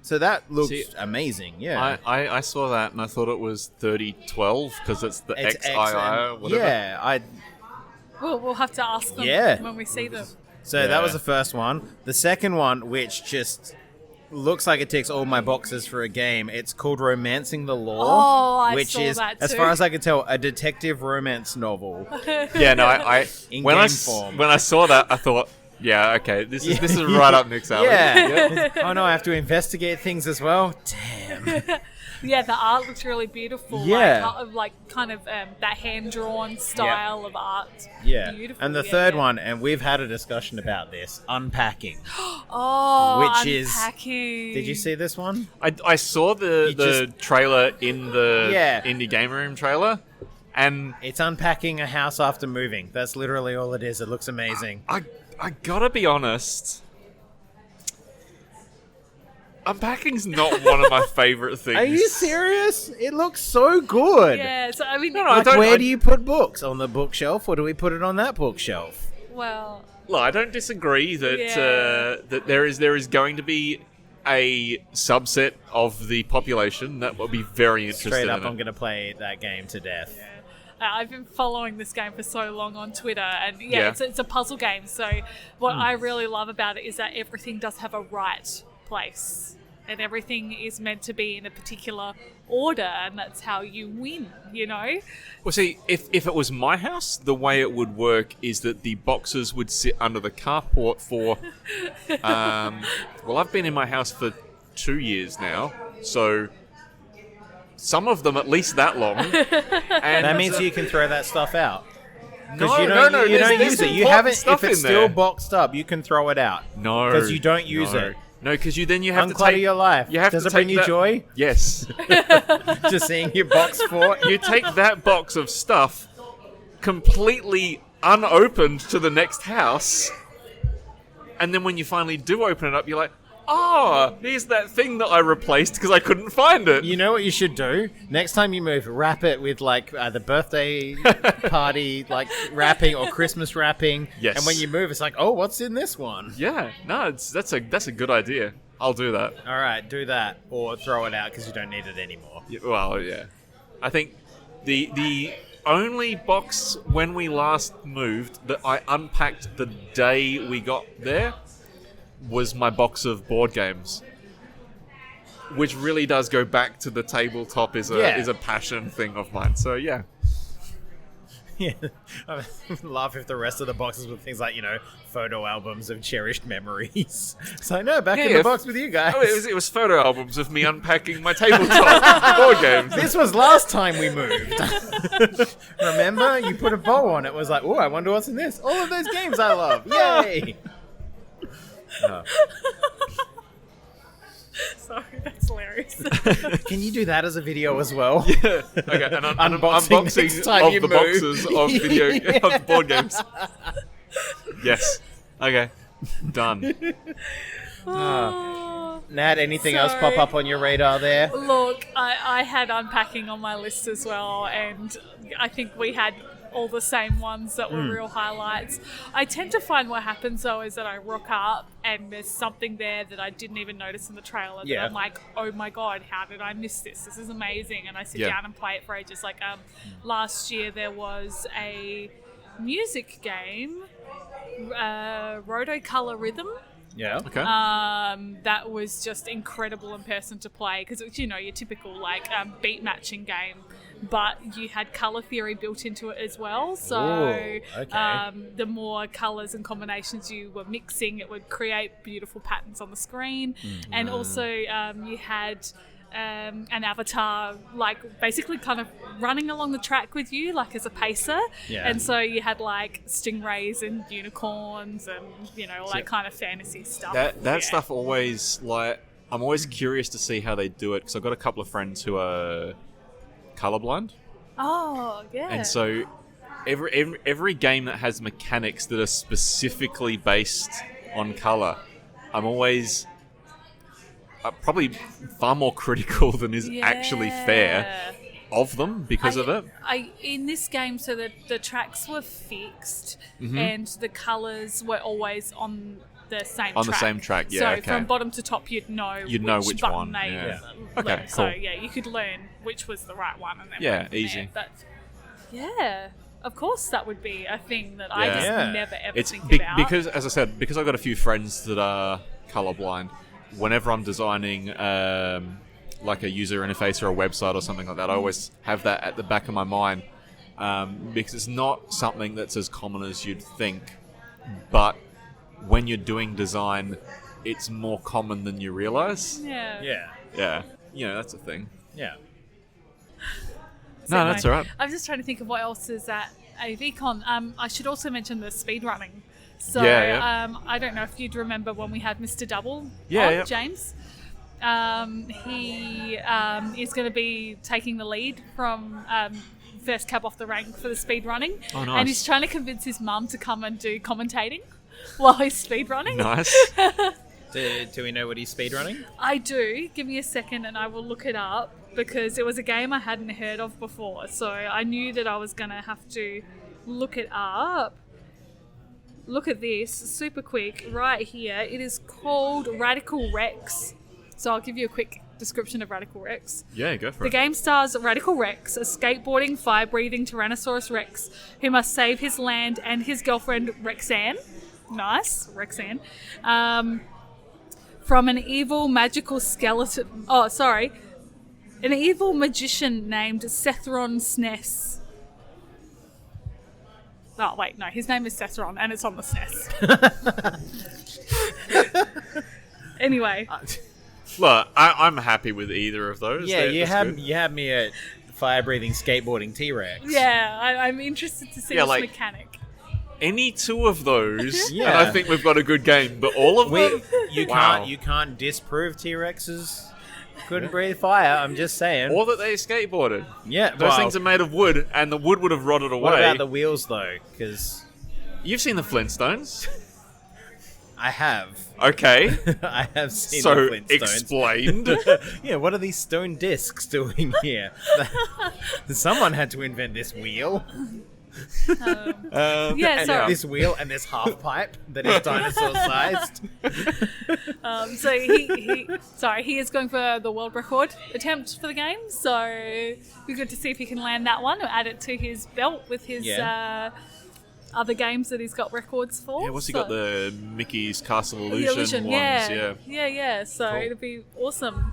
So that looks amazing, yeah. I saw that and I thought it was 3012 because it's the XII or whatever. Yeah, We'll have to ask them when we see them. So that was the first one. The second one, which just looks like it ticks all my boxes for a game, it's called Romancing the Law. Oh, I which saw is, that too. as far as I can tell, a detective romance novel. Yeah, no, when I saw that, I thought, yeah, okay, this is right up Nick's alley. Yeah. Oh no, I have to investigate things as well. Damn. Yeah, the art looks really beautiful. Yeah. Like kind of that hand-drawn style of art. Yeah. Beautiful. And the third one, and we've had a discussion about this, Unpacking. Oh, which Unpacking. Did you see this one? I saw the trailer in the Indie Game Room trailer, and it's unpacking a house after moving. That's literally all it is. It looks amazing. I gotta be honest, unpacking's not one of my favorite things. Are you serious? It looks so good. Yeah, so I mean, where do you put books? On the bookshelf, or do we put it on that bookshelf? Well, I don't disagree that that there is going to be a subset of the population that will be very interested Straight up, in it. I'm going to play that game to death. Yeah. I've been following this game for so long on Twitter, and it's a puzzle game. So what I really love about it is that everything does have a right place, and everything is meant to be in a particular order, and that's how you win, you know? Well, see, if it was my house, the way it would work is that the boxes would sit under the carport for... well, I've been in my house for 2 years now, so... some of them at least that long. And that means you can throw that stuff out. No, you don't there's use it. You haven't. If it's still boxed up, you can throw it out. No, because you don't use it. No, because you have to unclutter take your life. Does it bring you joy? Yes. Just seeing your box fort. You take that box of stuff completely unopened to the next house, and then when you finally do open it up, you're like, oh, here's that thing that I replaced because I couldn't find it. You know what you should do? Next time you move, wrap it with like the birthday party like wrapping or Christmas wrapping. Yes. And when you move, it's like, oh, what's in this one? Yeah. No, that's a good idea. I'll do that. All right, do that or throw it out because you don't need it anymore. Yeah, well, yeah. I think the only box when we last moved that I unpacked the day we got there was my box of board games, which really does go back to the tabletop is a passion thing of mine. So yeah. Yeah, I laugh if the rest of the boxes were things like, photo albums of cherished memories. So no, back in the box with you guys. Oh, it was photo albums of me unpacking my tabletop board games. This was last time we moved. Remember, you put a bow on it. It was like, oh, I wonder what's in this. All of those games I love. Yay! Sorry, that's hilarious. Can you do that as a video as well? Yeah. Okay, an unboxing of the boxes of of board games. Yes. Okay. Done. Nat, anything else pop up on your radar there? Look, I had unpacking on my list as well, and I think we had all the same ones that were real highlights. I tend to find what happens though is that I rock up and there's something there that I didn't even notice in the trailer that I'm like, oh my god, how did I miss this? This is amazing. And I sit down and play it for ages. Like last year there was a music game, Rotocolor Rhythm. Yeah. Okay. That was just incredible in person to play because it's, your typical like beat matching game, but you had color theory built into it as well. So the more colors and combinations you were mixing, it would create beautiful patterns on the screen. And also you had an avatar like basically kind of running along the track with you like as a pacer, and so you had like stingrays and unicorns and all that kind of fantasy stuff. That stuff always, like, I'm always curious to see how they do it because I've got a couple of friends who are colorblind. Oh yeah. And so every game that has mechanics that are specifically based on color, I'm always probably far more critical than is actually fair of them because of it. In this game, so the tracks were fixed and the colours were always on the same track. On the same track, yeah. So from bottom to top, you'd know which button one they Okay, cool. So you could learn which was the right one and then went from easy. there. But of course that would be a thing that I just never ever think about. Because, as I said, because I've got a few friends that are colorblind, whenever I'm designing like a user interface or a website or something like that, I always have that at the back of my mind because it's not something that's as common as you'd think, but when you're doing design, it's more common than you realize. Yeah. That's a thing. Yeah. No, that's all right. I'm just trying to think of what else is at AVCon. I should also mention the speedrunning. So I don't know if you'd remember when we had Mr. Double on, James. He is going to be taking the lead from first cab off the rank for the speedrunning. Oh, nice. And he's trying to convince his mum to come and do commentating while he's speedrunning. Nice. Do we know what he's speedrunning? I do. Give me a second and I will look it up because it was a game I hadn't heard of before. So I knew that I was going to have to look it up. Look at this, super quick, right here. It is called Radical Rex. So I'll give you a quick description of Radical Rex. Yeah, go for The it. game stars Radical Rex, a skateboarding, fire-breathing Tyrannosaurus Rex who must save his land and his girlfriend Rexanne. Nice, Rexanne. From an evil magical skeleton... Oh, sorry. An evil magician named Sethron Sness. Oh, wait, no, his name is Sethron, and it's on the SNES. Anyway. Look, I'm happy with either of those. Yeah, you had me at fire-breathing, skateboarding T-Rex. Yeah, I'm interested to see this mechanic. Any two of those, and I think we've got a good game, but all of them? You can't disprove T-Rexes couldn't breathe fire, I'm just saying. Or that they skateboarded. Yeah. Those things are made of wood, and the wood would have rotted away. What about the wheels, though? Because... You've seen the Flintstones? I have. Okay. I have seen the Flintstones. Explained. Yeah, what are these stone discs doing here? Someone had to invent this wheel. This wheel and this half pipe that is dinosaur sized. So he is going for the world record attempt for the game. So it'd be good to see if he can land that one or add it to his belt with his other games that he's got records for. Yeah, what's he got? The Mickey's Castle Illusion ones. Yeah. So cool. it'll be awesome.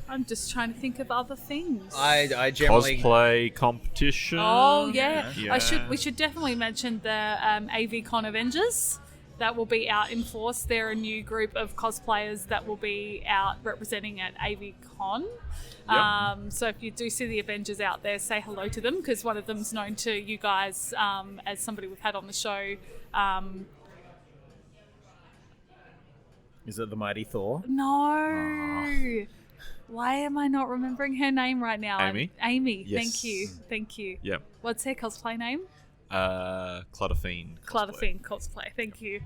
I'm just trying to think of other things. I generally... Cosplay competition. Oh, yeah. We should definitely mention the AVCon Avengers. That will be out in force. They're a new group of cosplayers that will be out representing at AVCon. Yep. So if you do see the Avengers out there, say hello to them, because one of them's known to you guys as somebody we've had on the show. Is it the Mighty Thor? No. Oh. Why am I not remembering her name right now? Amy. Yes. Thank you. Yep. What's her cosplay name? Clutterfiend cosplay. Thank you.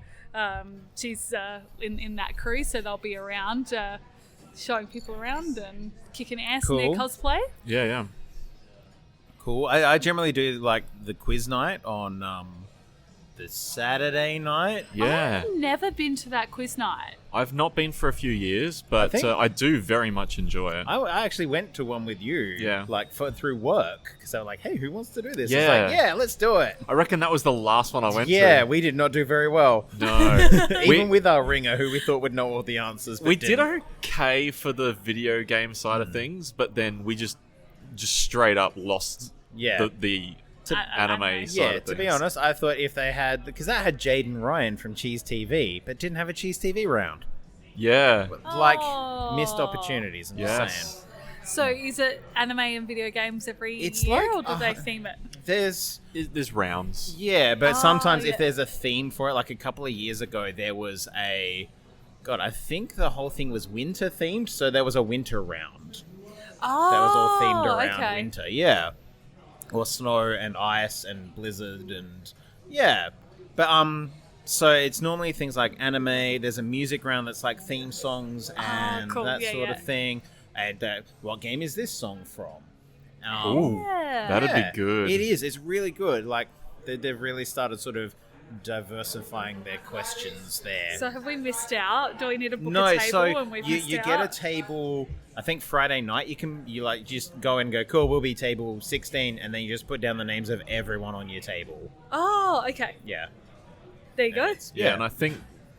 she's in that crew, so they'll be around showing people around and kicking ass in their cosplay. Yeah. Cool. I generally do like the quiz night on the Saturday night. Yeah. I've never been to that quiz night. I've not been for a few years, but I do very much enjoy it. I actually went to one with you, like through work, because they were like, "Hey, who wants to do this?" Yeah. I was like, "Yeah, let's do it." I reckon that was the last one I went to. Yeah, we did not do very well. No. Even with our ringer, who we thought would know all the answers. But we did okay for the video game side of things, but then we just straight up lost the anime side of things. To be honest, I thought if they had... Because that had Jaden Ryan from Cheese TV, but didn't have a Cheese TV round. Yeah. Like, missed opportunities, I'm just saying. So is it anime and video games every year, or do they theme it? There's rounds. Yeah, but sometimes if there's a theme for it, like a couple of years ago, there was a... God, I think the whole thing was winter themed, so there was a winter round. Oh, that was all themed around winter, yeah. Or snow and ice and blizzard and but so it's normally things like anime. There's a music round that's like theme songs and that sort of thing. And what game is this song from? Ooh, that'd be good. It is. It's really good. Like they've really started sort of diversifying their questions there. So have we missed out? Do we need to book a table when we've missed out? You get a table. I think Friday night you like just go and go, cool, we'll be table 16, and then you just put down the names of everyone on your table. Oh, okay. Yeah. There you go. Yeah, and I think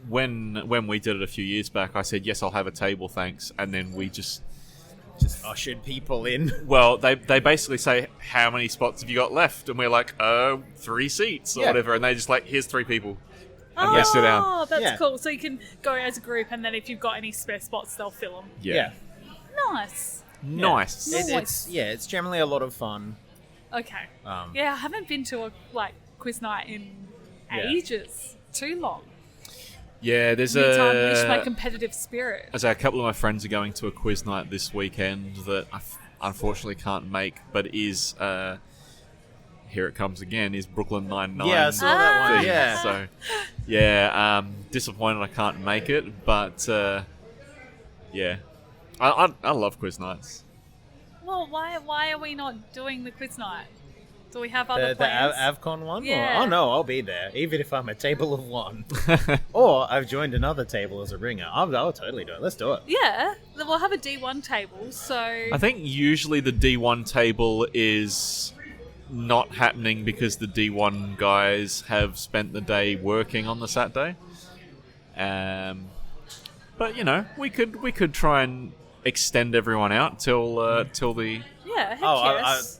when we did it a few years back, I said, yes, I'll have a table, thanks. And then we just ushered people in. Well, they basically say, how many spots have you got left? And we're like, 3 seats or whatever. And they just like, here's 3 people. And they sit down. Oh, that's cool. So you can go as a group, and then if you've got any spare spots, they'll fill them. Yeah. Nice. It's generally a lot of fun. Okay. I haven't been to a quiz night in ages. Too long. Yeah, there's to unleash my competitive spirit. As a couple of my friends are going to a quiz night this weekend that I unfortunately can't make, but is here it comes again, is Brooklyn Nine-Nine. Yeah, I saw that one. Yeah. So, disappointed I can't make it, but I love quiz nights. Well, why are we not doing the quiz night? Do we have other plans? The Avcon one? Yeah. Oh, no, I'll be there, even if I'm a table of 1. Or I've joined another table as a ringer. I'll totally do it. Let's do it. Yeah, we'll have a D1 table, so... I think usually the D1 table is not happening because the D1 guys have spent the day working on the Saturday. But, we could try and extend everyone out till the... Yeah, heck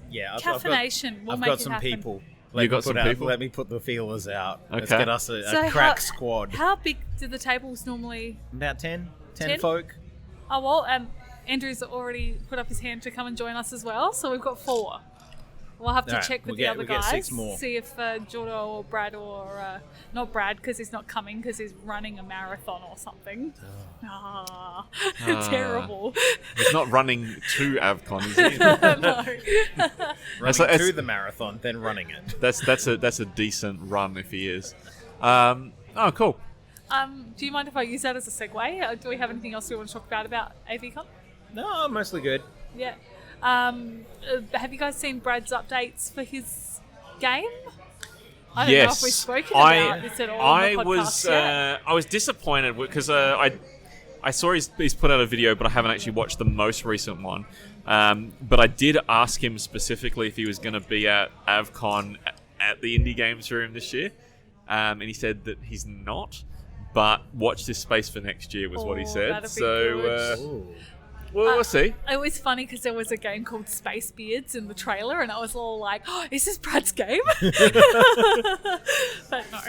yes. Caffeination. I've got some people. Let me put the feelers out. Okay. Let's get us a crack squad. How big do the tables normally... About 10 folk. Oh, well, Andrew's already put up his hand to come and join us as well, so we've got 4. We'll have to check with the other guys, 6 more. See if Jordo or Brad or... not Brad, because he's not coming, because he's running a marathon or something. Terrible. He's not running to Avcon, is he? No. Running to the marathon, then running it. That's a decent run if he is. Cool. Do you mind if I use that as a segue? Do we have anything else we want to talk about AVCon? No, mostly good. Yeah. Have you guys seen Brad's updates for his game? I don't know if we've spoken about this at all on the podcast I was disappointed because I saw he's put out a video, but I haven't actually watched the most recent one. But I did ask him specifically if he was going to be at AvCon at the Indie Games Room this year, and he said that he's not. But watch this space for next year was what he said. So. We'll see. It was funny because there was a game called Space Beards in the trailer, and I was all like, "Oh, is this Brad's game?" But no.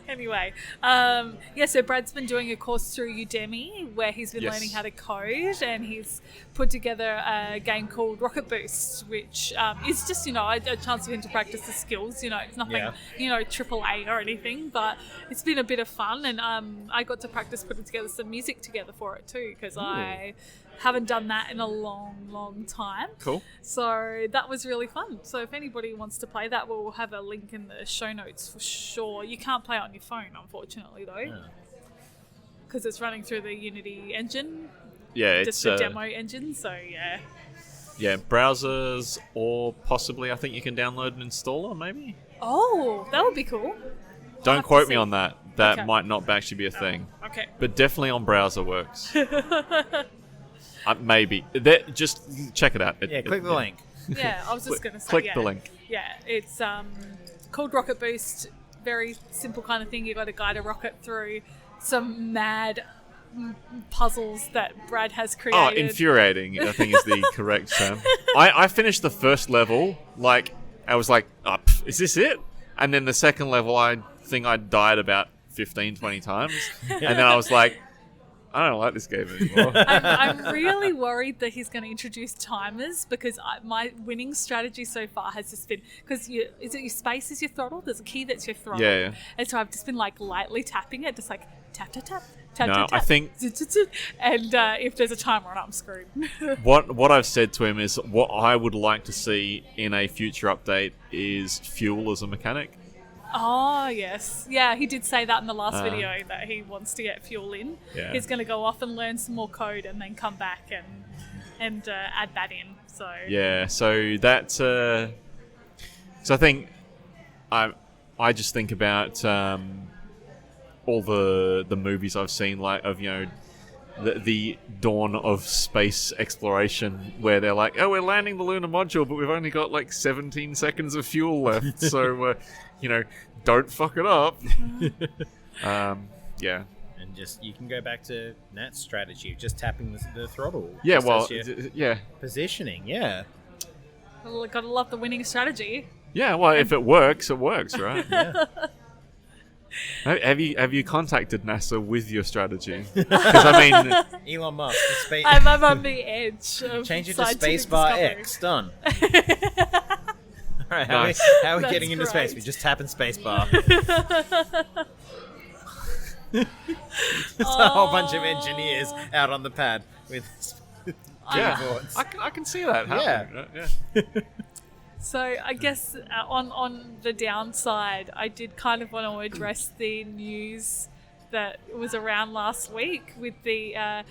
Anyway, so Brad's been doing a course through Udemy where he's been learning how to code, and he's put together a game called Rocket Boost, which is just a chance for him to practice the skills. It's nothing AAA or anything, but it's been a bit of fun, and I got to practice putting together some music together for it too because I I haven't done that in a long time. Cool. So that was really fun. So if anybody wants to play that, we'll have a link in the show notes for sure. You can't play it on your phone, unfortunately, though, because it's running through the Unity engine. Yeah, just it's the demo engine. So yeah. Yeah, browsers, or possibly I think you can download an installer, maybe. Oh, that would be cool. Don't quote me on that. That Okay. might not actually be a thing. Okay. But definitely on browser works. Maybe. Just check it out. Click the link. Yeah, I was just going to say. Click yeah. the link. Yeah, it's called Rocket Boost. Very simple kind of thing. You got to guide a rocket through some mad puzzles that Brad has created. Oh, infuriating, I think is the correct term. I finished the first level, I was like, is this it? And then the second level, I think I died about 15, 20 times. And then I was like, I don't like this game anymore. I'm really worried that he's going to introduce timers, because my winning strategy so far has just been, because is it your space is your throttle? There's a key that's your throttle. Yeah. And so I've just been lightly tapping it, just tap, tap, tap, tap. No, I think... And if there's a timer on it, I'm screwed. What I've said to him is what I would like to see in a future update is fuel as a mechanic. Oh, yes. Yeah, he did say that in the last video, that he wants to get fuel in. Yeah. He's going to go off and learn some more code and then come back and add that in. So Yeah, so that's... so I think... I just think about... all the movies I've seen, the dawn of space exploration, where they're like, oh, we're landing the lunar module, but we've only got 17 seconds of fuel left, so don't fuck it up. Yeah. And just you can go back to Nat's strategy, just tapping the throttle. Yeah, just well, as your yeah. Well, positioning, gotta love the winning strategy. Yeah, well, if it works, right? yeah. Have you contacted NASA with your strategy? Because I mean, Elon Musk, I'm on the edge of change it to scientific spacebar discovery. X. Done. All right, Nice. how are we That's getting into space? great. We just tap in spacebar. There's a whole bunch of engineers out on the pad with keyboards. I can see that happening. Yeah. So I guess on the downside, I did kind of want to address the news that was around last week with the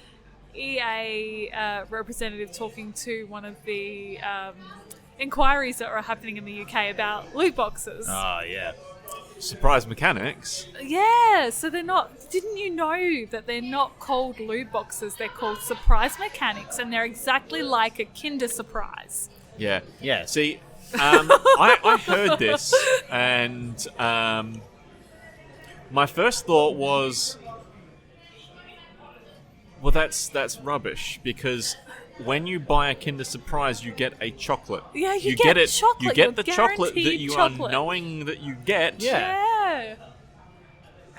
EA representative talking to one of the inquiries that are happening in the UK about loot boxes. Oh, yeah. Surprise mechanics. Yeah, so they're not... Didn't you know that they're not called loot boxes? They're called surprise mechanics, and they're exactly like a Kinder Surprise. Yeah. Yeah. See, I heard this, and my first thought was, well, that's rubbish, because when you buy a Kinder Surprise, you get a chocolate. Yeah, you get get it. chocolate. You get You're the chocolate that guaranteed you chocolate. are knowing that you get. Yeah.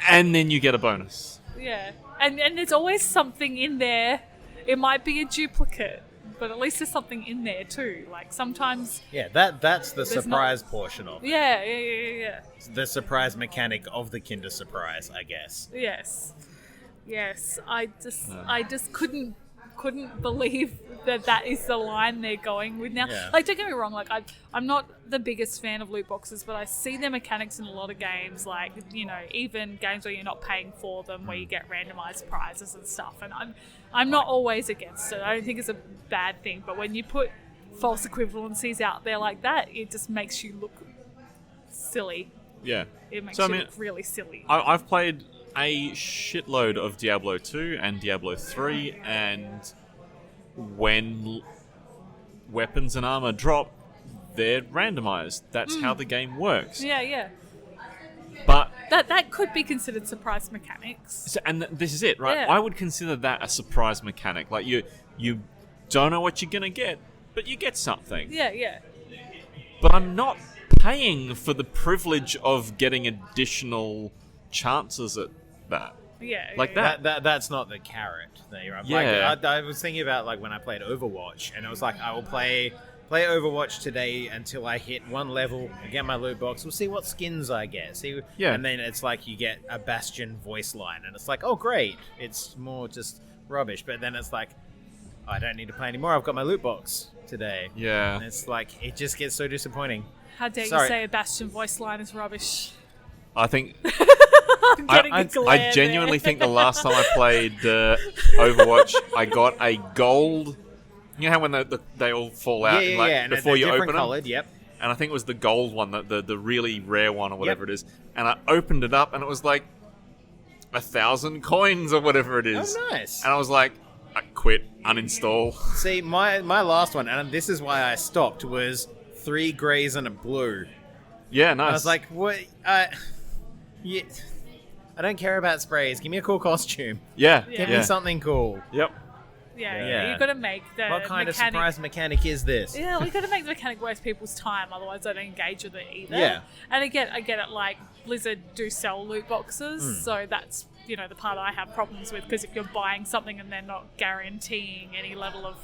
And then you get a bonus. Yeah. And there's always something in there. It might be a duplicate, but at least there's something in there too. Like sometimes... Yeah, that's the There's surprise portion of it. Yeah. The surprise mechanic of the Kinder Surprise, I guess. Yes. I just couldn't believe that is the line they're going with now. Yeah. Like, don't get me wrong, like I'm not the biggest fan of loot boxes, but I see their mechanics in a lot of games, like, even games where you're not paying for them, where you get randomized prizes and stuff, and I'm not always against it. I don't think it's a bad thing, but when you put false equivalencies out there like that, it just makes you look silly. Yeah. It makes So, I you mean, look really silly. I've played a shitload of Diablo 2 and Diablo 3, and when weapons and armor drop, they're randomized. That's how the game works. Yeah. But That could be considered surprise mechanics. and this is it, right? Yeah. I would consider that a surprise mechanic. Like you don't know what you're gonna get, but you get something. Yeah. But I'm not paying for the privilege of getting additional chances at that. Yeah. Like yeah. That's not the carrot there. Yeah. Like, I was thinking about when I played Overwatch, and it was like, I will play Overwatch today until I hit one level and get my loot box. We'll see what skins I get. Yeah. And then it's like you get a Bastion voice line, and it's like, oh great, it's more just rubbish. But then it's like, I don't need to play anymore. I've got my loot box today. Yeah. And it's like, it just gets so disappointing. How dare Sorry. you say a Bastion voice line is rubbish? I think I'm getting a glare I genuinely think the last time I played Overwatch, I got a gold. You know how when they all fall out And before they're you different open coloured, them? Yep. And I think it was the gold one, the really rare one or whatever it is. And I opened it up and it was like 1,000 coins or whatever it is. Oh, nice. And I was like, I quit, uninstall. See, my last one, and this is why I stopped, was 3 greys and a blue. Yeah, nice. I was like, what? Yeah, I don't care about sprays. Give me a cool costume. yeah, Yeah. Give yeah. me something cool. Yep. Yeah, you've got to make the What kind of mechanic... surprise mechanic is this? Yeah, we've got to make the mechanic worth people's time, otherwise I don't engage with it either. Yeah. And again, I get it, like, Blizzard do sell loot boxes, so that's, the part I have problems with, because if you're buying something and they're not guaranteeing any level of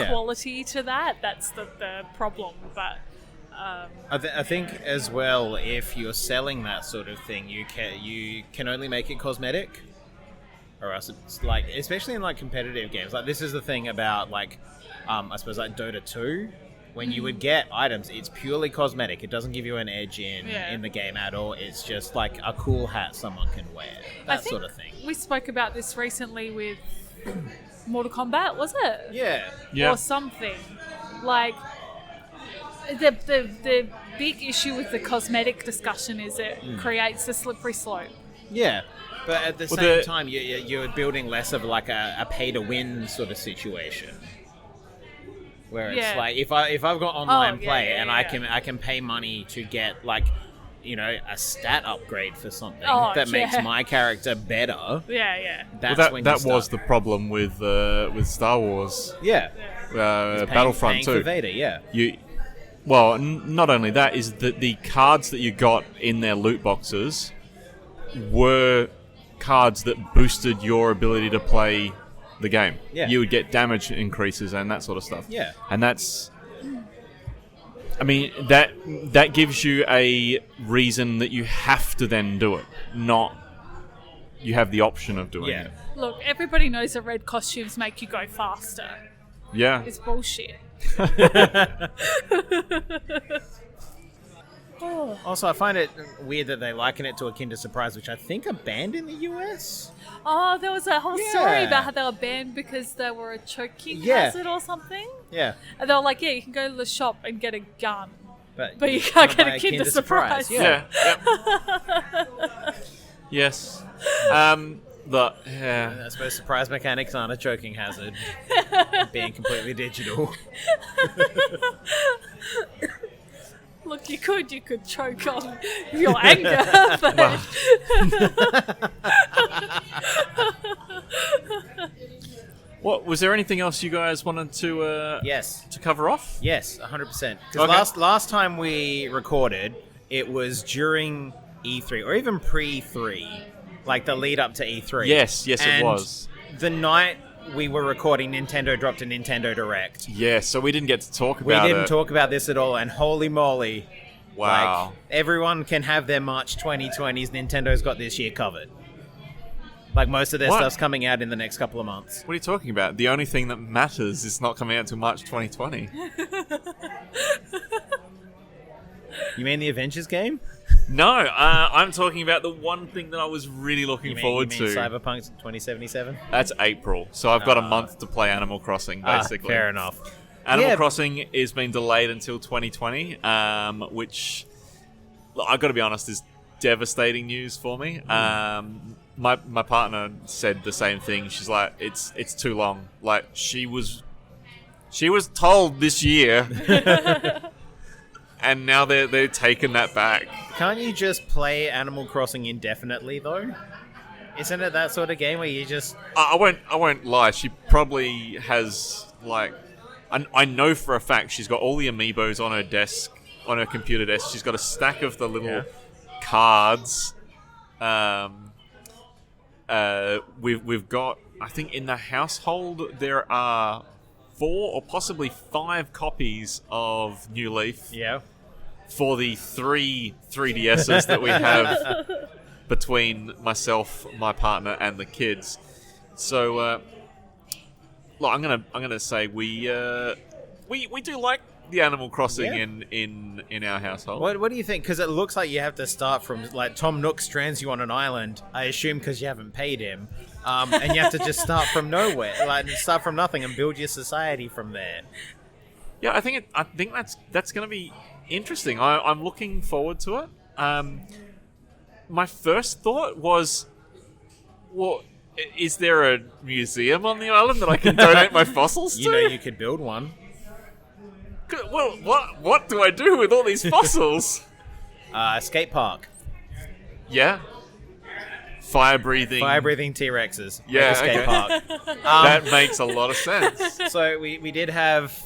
quality to that, that's the problem. But I think as well, if you're selling that sort of thing, you can only make it cosmetic, or else it's like, especially in like competitive games. Like this is the thing about like, I suppose like Dota 2. When you would get items, it's purely cosmetic. It doesn't give you an edge in the game at all. It's just like a cool hat someone can wear, that sort of thing. We spoke about this recently with Mortal Kombat, was it? Yeah. Or something. Like, the big issue with the cosmetic discussion is it creates a slippery slope. Yeah. But at the same time, you're building less of like a pay-to-win sort of situation. Where it's like, if I've got online play and I can pay money to get like, a stat upgrade for something that makes my character better. Yeah. That's when that was the problem with Star Wars. Yeah. Battlefront 2. For Vader, yeah. Not only that, is that the cards that you got in their loot boxes were cards that boosted your ability to play the game. Yeah. You would get damage increases and that sort of stuff. Yeah. And that's... I mean, that gives you a reason that you have to then do it, not you have the option of doing it. Look, everybody knows that red costumes make you go faster. Yeah. It's bullshit. Also, I find it weird that they liken it to a Kinder Surprise, which I think are banned in the US. Oh, there was a whole story about how they were banned because they were a choking hazard or something. Yeah. And they were like, you can go to the shop and get a gun, but you can't get buy a Kinder Surprise. Yeah. Yep. Yes. I suppose surprise mechanics aren't a choking hazard, being completely digital. Look, you could choke on your anger, but... What was there anything else you guys wanted to to cover off? Yes, 100%. Because last time we recorded, it was during E3 or even pre-3, like the lead up to E3. Yes, and it was. The night we were recording, Nintendo dropped a Nintendo Direct. Yeah, so we didn't get to talk about it. We didn't talk about this at all, and holy moly. Wow. Like, everyone can have their March 2020s. Nintendo's got this year covered. Like, most of their stuff's coming out in the next couple of months. What are you talking about? The only thing that matters is not coming out until March 2020. You mean the Avengers game? No, I'm talking about the one thing that I was really looking forward you mean to. Cyberpunk 2077? That's April, so I've got a month to play Animal Crossing, basically. Fair enough. Animal Crossing is being delayed until 2020, which, I've got to be honest, is devastating news for me. My partner said the same thing. She's like, it's too long. Like, she was told this year, and now they're taking that back. Can't you just play Animal Crossing indefinitely, though? Isn't it that sort of game where you just... I won't lie. She probably has, like... I know for a fact she's got all the amiibos on her desk, on her computer desk. She's got a stack of the little cards. We've got, I think in the household there are 4 or possibly 5 copies of New Leaf. Yeah. For the 3 3DSs that we have between myself, my partner, and the kids. So look, I'm gonna say we do like the Animal Crossing in our household. What do you think? Because it looks like you have to start from, like, Tom Nook strands you on an island, I assume because you haven't paid him. And you have to just start from nowhere, like start from nothing and build your society from there. Yeah, I think that's going to be interesting. I'm looking forward to it. My first thought was, well, is there a museum on the island that I can donate my fossils to? You know, you could build one. Well, what do I do with all these fossils? Skate park. Yeah. Fire-breathing T-Rexes. Yeah, Like a skate okay. park. That makes a lot of sense. So we did have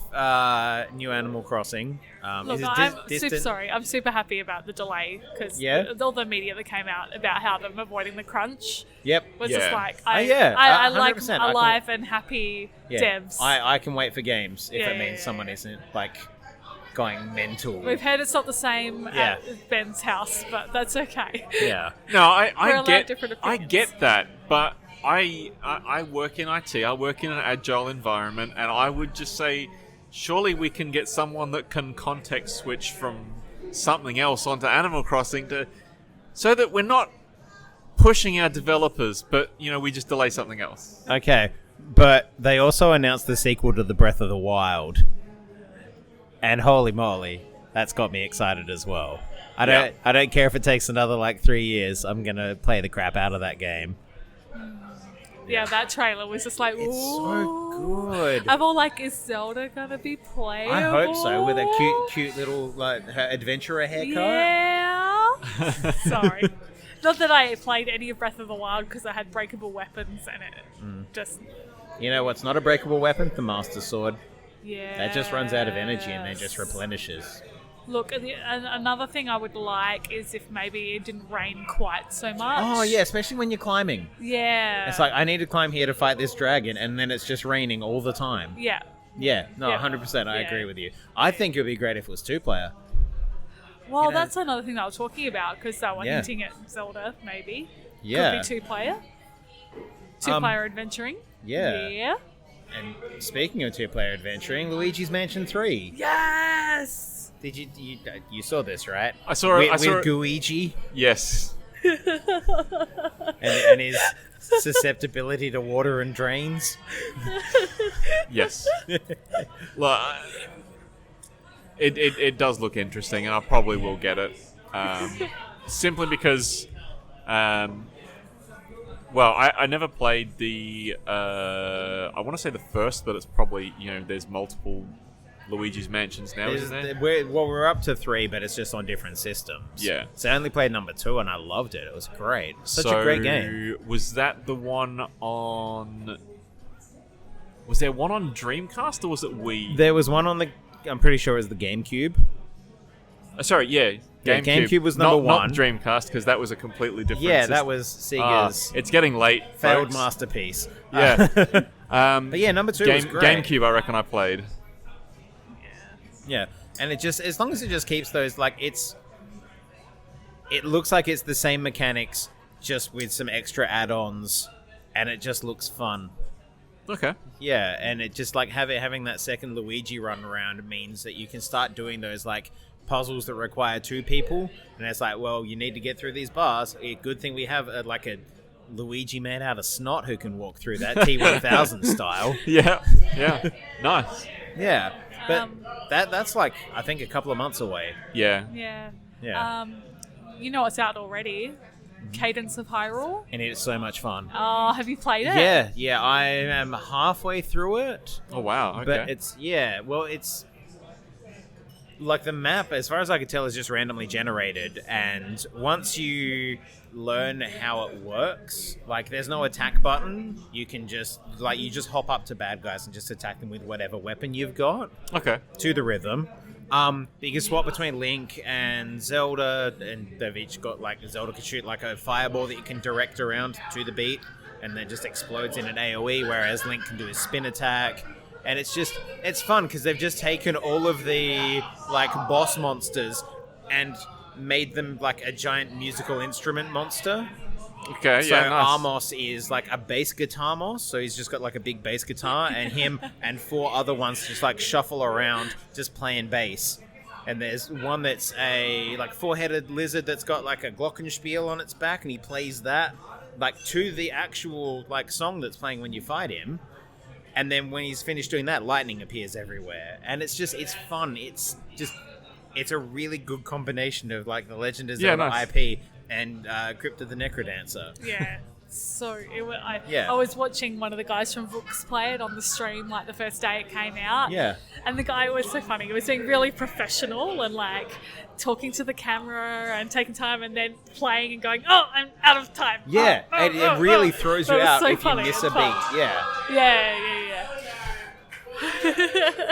new Animal Crossing. Look, Is it I'm distant? super sorry. I'm super happy about the delay because Yeah? all the media that came out about how them avoiding the crunch Yep. was Yeah. just like, yeah, I like 100%. I can- alive and happy Yeah. devs. I can wait for games if Yeah, it yeah, means yeah. someone isn't like going mental. We've heard it's not the same Yeah. at Ben's house, but that's okay. Yeah. No, We're I allowed different I opinions. get that, but I work in IT. I work in an agile environment, and I would just say, surely we can get someone that can context switch from something else onto Animal Crossing so that we're not pushing our developers, but we just delay something else. Okay, but they also announced the sequel to the Breath of the Wild, and holy moly, that's got me excited as well. I don't care if it takes another 3 years. I'm gonna play the crap out of that game. Yeah, that trailer was just like, It's so ooh. good. I'm all like, is Zelda gonna be playable? I hope so, with a cute little her adventurer haircut. Yeah. Sorry. Not that I played any of Breath of the Wild because I had breakable weapons and it just... You know what's not a breakable weapon? The Master Sword. Yeah. That just runs out of energy and then just replenishes. Look, another thing I would like is if maybe it didn't rain quite so much. Oh yeah, especially when you're climbing. Yeah. It's like, I need to climb here to fight this dragon, and then it's just raining all the time. Yeah. Yeah, no, Yeah. 100%, I Yeah. agree with you. I think it would be great if it was 2-player. Well, You know- that's another thing I was talking about because they were Yeah. hinting at Zelda, maybe. Yeah. Could be 2-player. 2-player adventuring. Yeah. Yeah. And speaking of 2-player adventuring, Luigi's Mansion 3. Yes! Did you saw this, right? I saw it. With Luigi Yes. and his susceptibility to water and drains. Yes. Look, it does look interesting, and I probably will get it. Simply because, I never played the. I want to say the first, but it's probably there's multiple Luigi's Mansions now, isn't there? We're up to 3, but it's just on different systems. Yeah. So I only played number 2, and I loved it. It was great. Such a great game. Was that the one on? Was there one on Dreamcast or was it Wii? There was one on the. I'm pretty sure it was the GameCube. Sorry, yeah. GameCube was number 1. Not Dreamcast, because that was a completely different Yeah, system. that was Sega's It's getting late, failed folks. masterpiece. Yeah. But yeah, number 2 was great. GameCube, I reckon I played. Yeah, and it just, as long as it just keeps those, it looks like it's the same mechanics, just with some extra add-ons, and it just looks fun. Okay. Yeah, and it just, having that second Luigi run around means that you can start doing those, puzzles that require 2 people, and it's like, well, you need to get through these bars. A good thing we have, a Luigi man out of snot who can walk through that, T1000 style. Yeah. Nice. Yeah, but that's I think a couple of months away. Yeah. Yeah. Yeah. You know what's out already? Cadance of Hyrule. And it's so much fun. Oh, have you played it? Yeah, I am halfway through it. Oh, wow. Okay. But it's the map, as far as I could tell, is just randomly generated, and once you learn how it works, there's no attack button. You can just you just hop up to bad guys and just attack them with whatever weapon you've got Okay. to the rhythm. You can swap between Link and Zelda, and they've each got Zelda can shoot a fireball that you can direct around to the beat, and then just explodes in an AoE, whereas Link can do a spin attack. And it's fun because they've just taken all of the boss monsters and made them a giant musical instrument monster. Okay, So yeah, nice. Amos is like a bass guitar moss, so he's just got like a big bass guitar, and him and 4 other ones just like shuffle around, just playing bass. And there's one that's a like 4-headed lizard that's got like a glockenspiel on its back, and he plays that like to the actual like song that's playing when you fight him. And then when he's finished doing that, lightning appears everywhere, and it's fun. It's a really good combination of like the Legend of Zelda nice. IP and Crypt of the Necrodancer. Yeah. So Yeah. I was watching one of the guys from Vooks play it on the stream like the first day it came out. Yeah. And the guy was so funny. He was being really professional and like talking to the camera and taking time and then playing and going, "Oh, I'm out of time." Yeah, Oh, and it really throws you That was out so if funny. you miss It's a fun. beat. Yeah.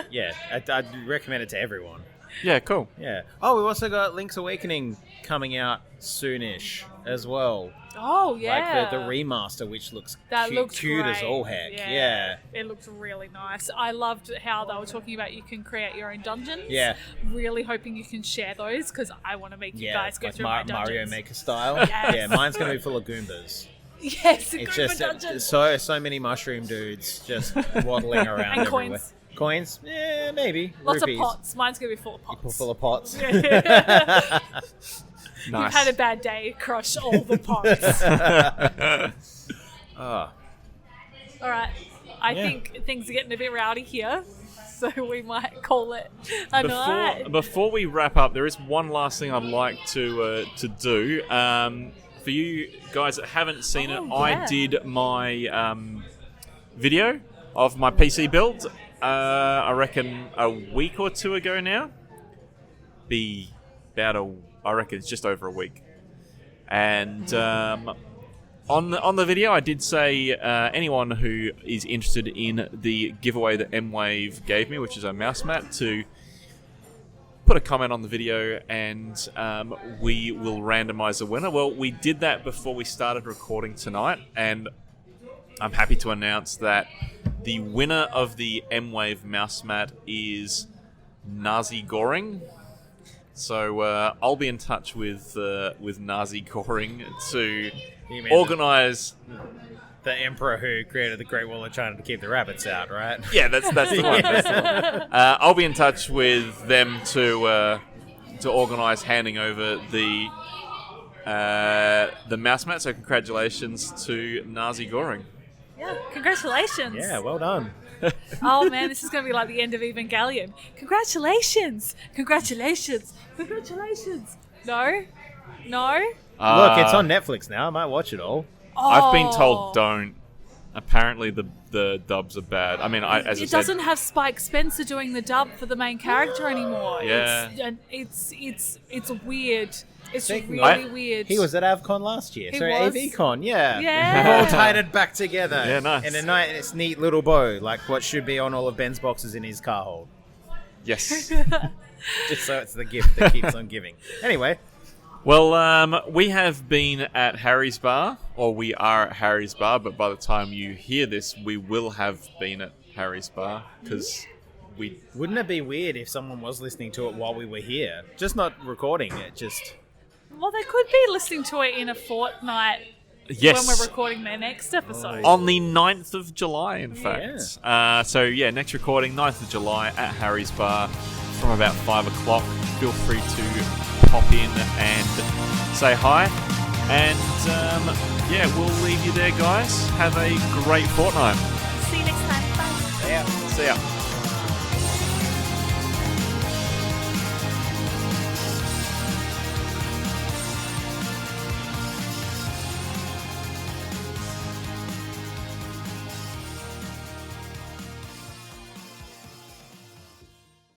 Yeah. I'd recommend it to everyone. Yeah, cool. Yeah. Oh, we've also got Link's Awakening coming out soonish as well. Oh yeah. Like the remaster, which looks That looks cute great. as all heck. Yeah. It looked really nice. I loved how they were talking about you can create your own dungeons. Yeah. Really hoping you can share those because I want to make you guys go like through my Mario dungeons. Maker style. Yes. Yeah, mine's gonna be full of Goombas. Yes, It's Goomba just dungeons. so many mushroom dudes just waddling around And everywhere. coins. Coins? Yeah, maybe. Lots Rupees. of pots. Mine's gonna be full of pots. Full of pots. Nice. You've had a bad day. Crush all the pots. Oh. All right. I Yeah. think things are getting a bit rowdy here, so we might call it a night. Before we wrap up, there is one last thing I'd like to do. For you guys that haven't seen it, Oh, I yeah. did my video of my PC build. I reckon a week or 2 ago now. I reckon it's just over a week. And on the video, I did say anyone who is interested in the giveaway that M-Wave gave me, which is a mouse mat, to put a comment on the video and we will randomize a winner. Well, we did that before we started recording tonight, and I'm happy to announce that the winner of the M-Wave mouse mat is Nazi Goring. So I'll be in touch with Nazi Goring to You mean organise. the emperor who created the Great Wall of China to keep the rabbits out, right? Yeah, that's the one. That's the one. I'll be in touch with them to organise handing over the mouse mat. So congratulations to Nazi Goring. Yeah, congratulations. Yeah, well done. Oh man, this is going to be like the end of Evangelion. Congratulations! Congratulations! Congratulations! No? Look, it's on Netflix now. I might watch it all. I've been Oh. told don't. Apparently the dubs are bad. I mean, as I It said, doesn't have Spike Spencer doing the dub for the main character anymore. Yeah. It's weird. It's Speaking really of- weird. He was at AvCon last year. He Sorry, was? AVCon, yeah. Yeah. We've all tied it back together. Yeah, nice. In a nice, neat little bow, like what should be on all of Ben's boxes in his car hold. yes. Just so it's the gift that keeps on giving. Anyway, Well, we have been at Harry's Bar, or we are at Harry's Bar, but by the time you hear this, we will have been at Harry's Bar, because we... wouldn't it be weird if someone was listening to it while we were here? Just not recording it, just... Well, they could be listening to it in a fortnight Yes. when we're recording their next episode. On the 9th of July, in fact. So, next recording, 9th of July at Harry's Bar from about 5 o'clock. Feel free to pop in and say hi. And, we'll leave you there, guys. Have a great fortnight. See you next time. Bye. Yeah. See ya.